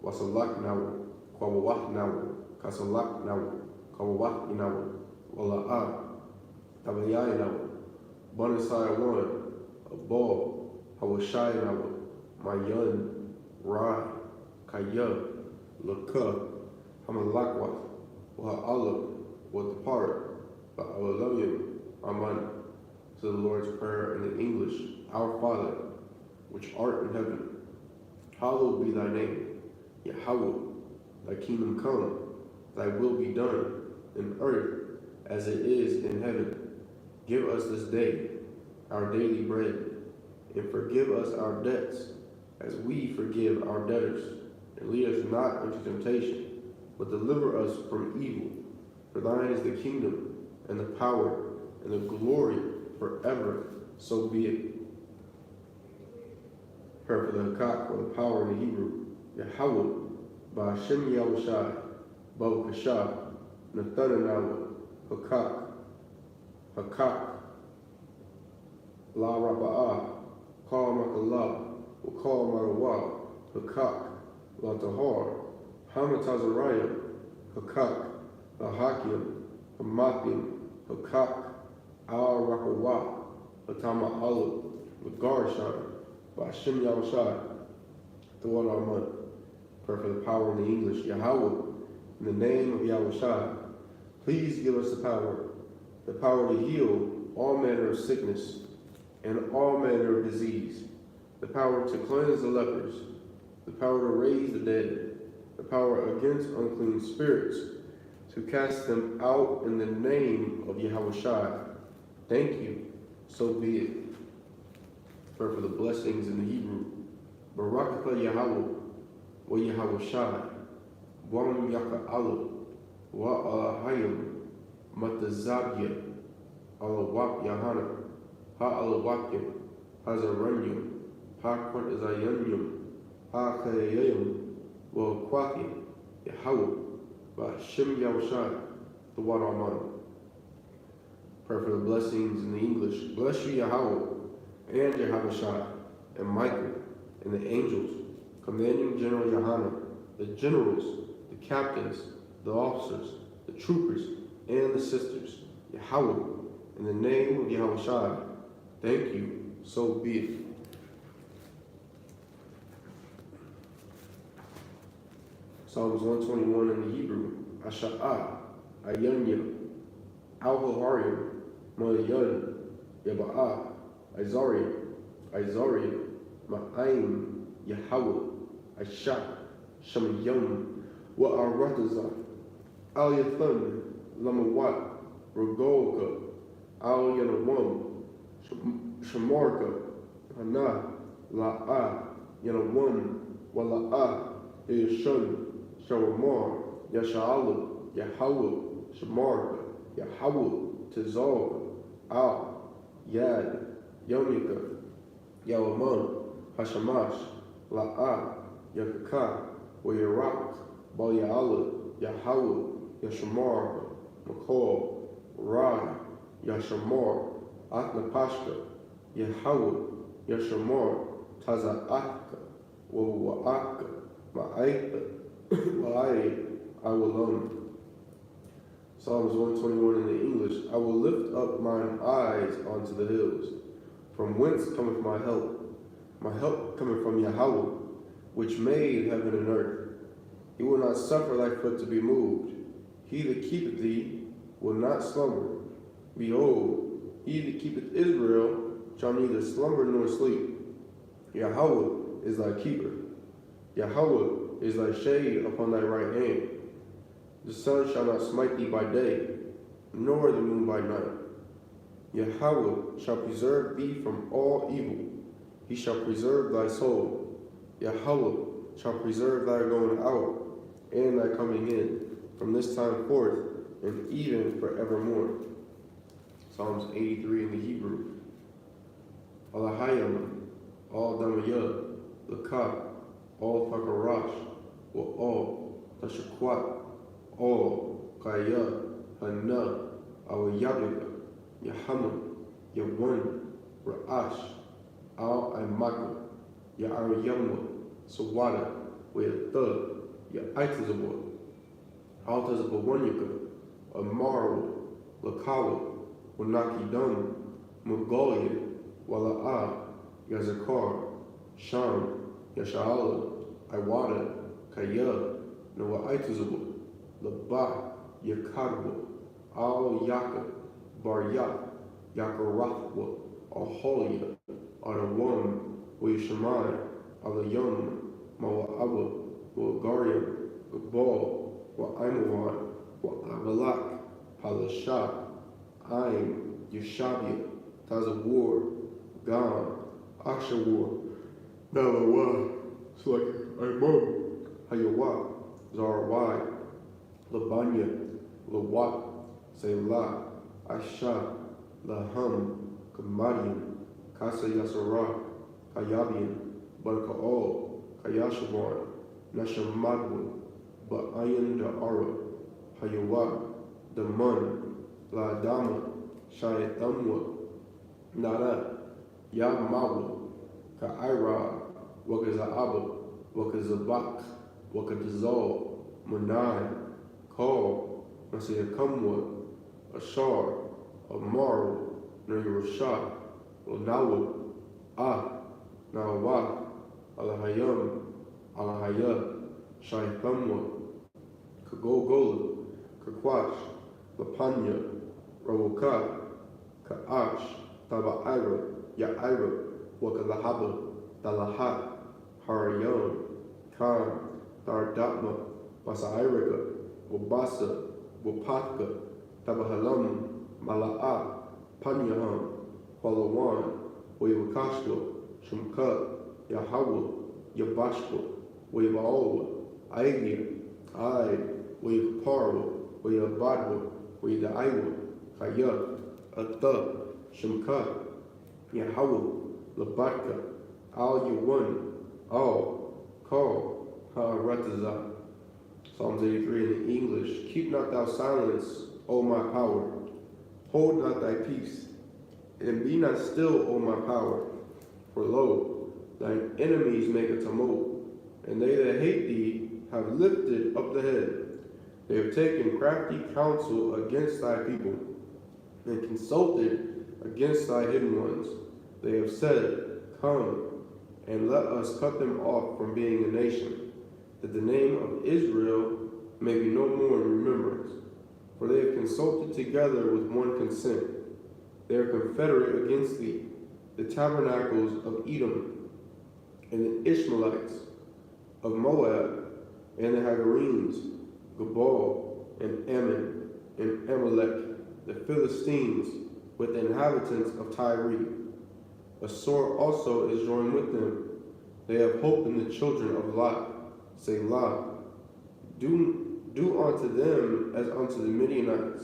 Wasalak Nawu, Kwawak Nawu, Kasalak Nawu, Kwawak Nawu, Wala'a, Tabayai Nawu, Bonasai One, a ball, Hawashai Nawu, Mayan, Rai, Kaya, Laka, Hamalakwa, Wa'ala, will depart, but I will love you, Amen. To the Lord's Prayer in the English, Our Father, which art in heaven, hallowed be thy name. Yahweh, thy kingdom come, thy will be done, in earth as it is in heaven. Give us this day our daily bread, and forgive us our debts, as we forgive our debtors. And lead us not into temptation, but deliver us from evil. For thine is the kingdom, and the power, and the glory forever. So be it. Prayer for the Hakak, or the power in the Hebrew. Yahweh, Ba'ashem Yahushai, Ba'ukashah, Nathananawa, Hakak, Hakak, La Rapa'ah, Kal Makalah, Wakal Marawa, Hakak, La Tahar, Hamatazariah, Hakak, La Hakim, Hamathim, Hakak, Al Rakawa, Hatama Alu, Garshan, Ba'ashem Yahushai, the one Amen. Prayer for the power in the English. Yahweh, in the name of Yahushai, please give us the power to heal all manner of sickness and all manner of disease, the power to cleanse the lepers, the power to raise the dead, the power against unclean spirits, to cast them out in the name of Yahushai. Thank you, so be it. Prayer for the blessings in the Hebrew. Barakatha Yahweh, wa Yahushai, Wam Yaka'alu, wa Alahayim, Matazabya, Alawak Yahanna, Ha-Alawakim, Hazaranyum, Ha-Kwantazayanyum, Ha-Kayayim, Wa-Kwakim, Yahweh, Ba'ashem Yahushai, the one Amen. Prayer for the blessings in the English. Bless you, Yahweh, and Yahushai, and Michael, and the angels, commanding General Yohanna, the generals, the captains, the officers, the troopers, and the sisters. Yahweh, in the name of Yahushai, thank you, so be it. Psalms 121 in the Hebrew. Asha'ah, Ayanya, Al-Harim, Malayan, Yaba'ah, Isaiah, Ma'aim, Yahweh, Aishah, Shamayam, Wa'aratazah, Al-Yathan, Lamawat, Rogolka, Al-Yanawam, Shamarka, Hana, La'ah, Yanawam, Wala'ah, Yashun, Shawamar, Yasha'alu, Yahweh, Shamarka, Yahweh, Tizal, Al, Yad, Yomika, Yawaman, Hashamash, La'ah, Yakaka, Wayarak, Balya'ala, Yahweh, Yashamar, Makol, Rai, Yashamar, Atnapashka, Yahweh, Yashamar, Taza'aka, Wawa'aka, Ma'aita, Ma'ai, Awalam. Psalms 121 in the English. I will lift up mine eyes unto the hills. From whence cometh my help? My help cometh from Yahweh, which made heaven and earth. He will not suffer thy foot to be moved. He that keepeth thee will not slumber. Behold, he that keepeth Israel shall neither slumber nor sleep. Yahweh is thy keeper. Yahweh is thy shade upon thy right hand. The sun shall not smite thee by day, nor the moon by night. Yahweh shall preserve thee from all evil. He shall preserve thy soul. Yahweh shall preserve thy going out and thy coming in, from this time forth and even forevermore. Psalms 83 in the Hebrew. Alahayim, all Damayah, Lakak, all Fakarash, Wa'al, Tashakwat, All, GEN.YAHANNA, I.S.U.P.K, Yahanna, Yawan, Ra'ash, I.S.U.P.K, Ya'aryamwa, Sawada, Wayatha, Ya'itazabwa, Altazabawanyaka, Amaru, Lakawa, Wanakidam, Mongolia, Wala'a, Yazakar, Sham, Yashala, Iwada, Kaya, Nawa'itazabwa, Laba, Yakadwa, Al Yaka, Baryak, Yakarathwa, Aholia, Adawam, Wishamai, Alayam, Mawa'aba, Wagariam, Gabal, Wa'aimawan, Wa'abalak, Halasha, Aim, Yeshabia, Tazawar, Gam, Ashawar, Nalawa, Slak, Aimam, Hayawa, Zarawai, Labanya, Lawat, Selah, Asha, Laham, Kamadian, Kasa Yasara, Kayabian, Barkaol, Kayashawan, Nashamadwan, Ba'ayan Da'ara, Hayawa, Daman, Ladama, Shayatamwa, Nara, Yamawa, Ka'ira, Wakaza'aba, Wakazabak, Wakadazal, Manai, Kal, Nasiyakamwa, Ashar, Amaru, Nayurashah, Onawa, Nawa, Alahayam, Alahaya, Shaithamwa, Kagogola, Kakwash, Lapanya, Rawoka, Ka'ash, Taba'ira, Ya'ira, Wakalahaba, Dalahat, Harayam, Khan, Tardatma, Basairika, Wabasa, Wapatka, Tabahalam, Mala'a, Panyaham, Palawan, Wayakashwa, Shumka, Yahawah, Yabashwa, Wayabaola, Aigia, Ai, Wayakaparwa, Wayabadwa, Wayadaiwa, Kaya, Atha, Shumka, Yahawah, Labatka, Al Yawan, Al, Kal, Ha'aratazah. Psalms 83 in the English. Keep not thou silence, O my power. Hold not thy peace, and be not still, O my power. For lo, thine enemies make a tumult, and they that hate thee have lifted up the head. They have taken crafty counsel against thy people, and consulted against thy hidden ones. They have said, Come, and let us cut them off from being a nation, that the name of Israel may be no more in remembrance. For they have consulted together with one consent. They are confederate against thee, the tabernacles of Edom, and the Ishmaelites of Moab, and the Hagarenes, Gabal, and Ammon, and Amalek, the Philistines, with the inhabitants of Tyre. A sword also is joined with them. They have hope in the children of Lot. Selah. Do unto them as unto the Midianites,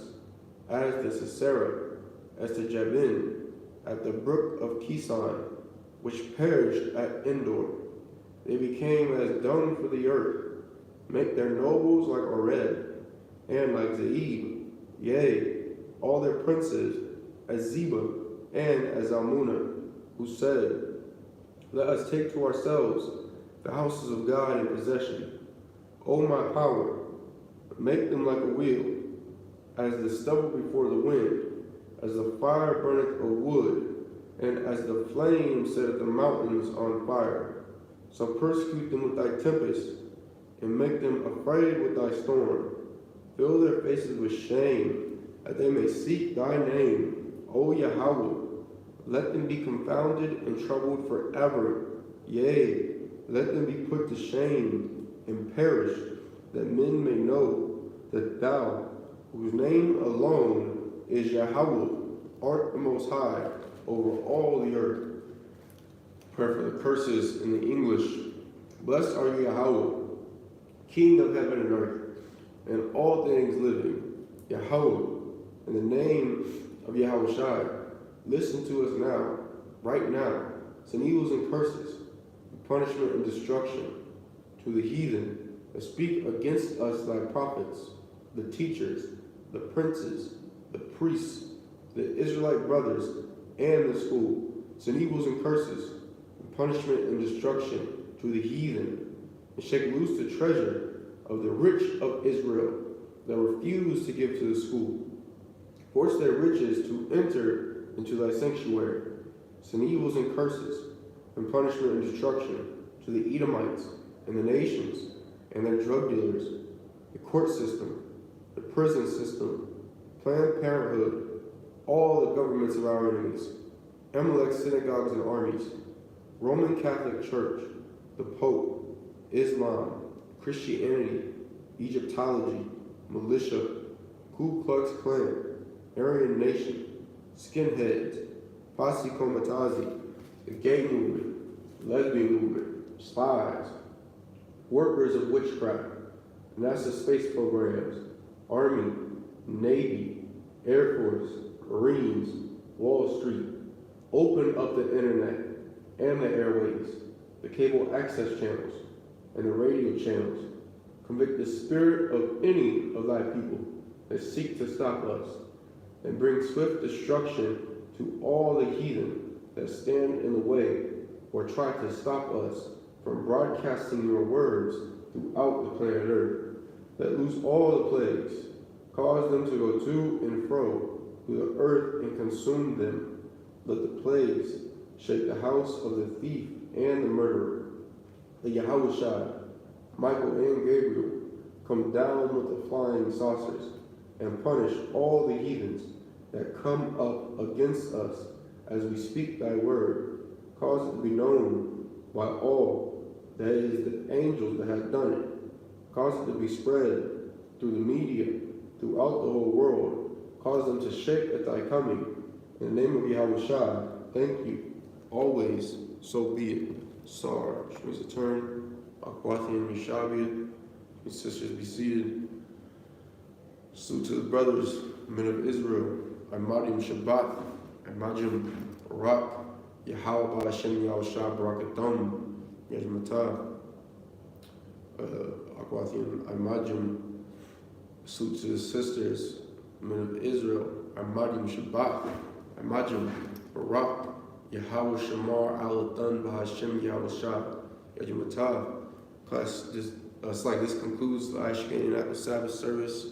as to Sisera, as to Jabin, at the brook of Kison, which perished at Endor. They became as dung for the earth. Make their nobles like Ored, and like Zeeb, yea, all their princes as Zeba, and as Almunna, who said, Let us take to ourselves the houses of God in possession. O my power, make them like a wheel, as the stubble before the wind, as the fire burneth a wood, and as the flame setteth the mountains on fire. So persecute them with thy tempest, and make them afraid with thy storm. Fill their faces with shame, that they may seek thy name, O Yahweh. Let them be confounded and troubled forever. Yea, let them be put to shame and perish, that men may know that thou, whose name alone is Yahweh, art the Most High over all the earth. Prayer for the curses in the English. Blessed are you, Yahweh, King of heaven and earth, and all things living. Yahweh, in the name of Yahweh Shai, listen to us now, right now. Send evils and curses, punishment and destruction to the heathen that speak against us thy prophets, the teachers, the princes, the priests, the Israelite brothers, and the school, send evils and curses, and punishment and destruction to the heathen, and shake loose the treasure of the rich of Israel that refuse to give to the school. Force their riches to enter into thy sanctuary. Send evils and curses, and punishment and destruction to the Edomites and the nations and their drug dealers, the court system, the prison system, Planned Parenthood, all the governments of our enemies, Amalek's synagogues and armies, Roman Catholic Church, the Pope, Islam, Christianity, Egyptology, militia, Ku Klux Klan, Aryan Nation, skinheads, Posse Comitazi, the gay movement, lesbian movement, spies, workers of witchcraft, NASA space programs, Army, Navy, Air Force, Marines, Wall Street, open up the internet and the airways, the cable access channels, and the radio channels. Convict the spirit of any of thy people that seek to stop us, and bring swift destruction to all the heathen that stand in the way or try to stop us from broadcasting your words throughout the planet Earth, that loose all the plagues, cause them to go to and fro through the earth and consume them. Let the plagues shake the house of the thief and the murderer. The Yahushua, Michael and Gabriel, come down with the flying saucers and punish all the heathens that come up against us as we speak thy word. Cause it to be known by all, that it is the angels that have done it. Cause it to be spread through the media, throughout the whole world. Cause them to shake at thy coming. In the name of Yahushua, thank you. Always, so be it. Sarge, please return. Akwathi and Mishabia. Your sisters be seated. Salute to the brothers, men of Israel. Amadim Shabbat. Amadim Barak. Yahweh Hashem Yahushua Barakatam. Yajmatah. Akwathi and Amadim. Salute to the sisters, men of Israel. Amadim Shabbat. Amadim Barak. Yahweh Shamar Alatan Bahashem Yahushua Yajmatah. Class, this concludes the I.S.U.P.K Indianapolis Sabbath service.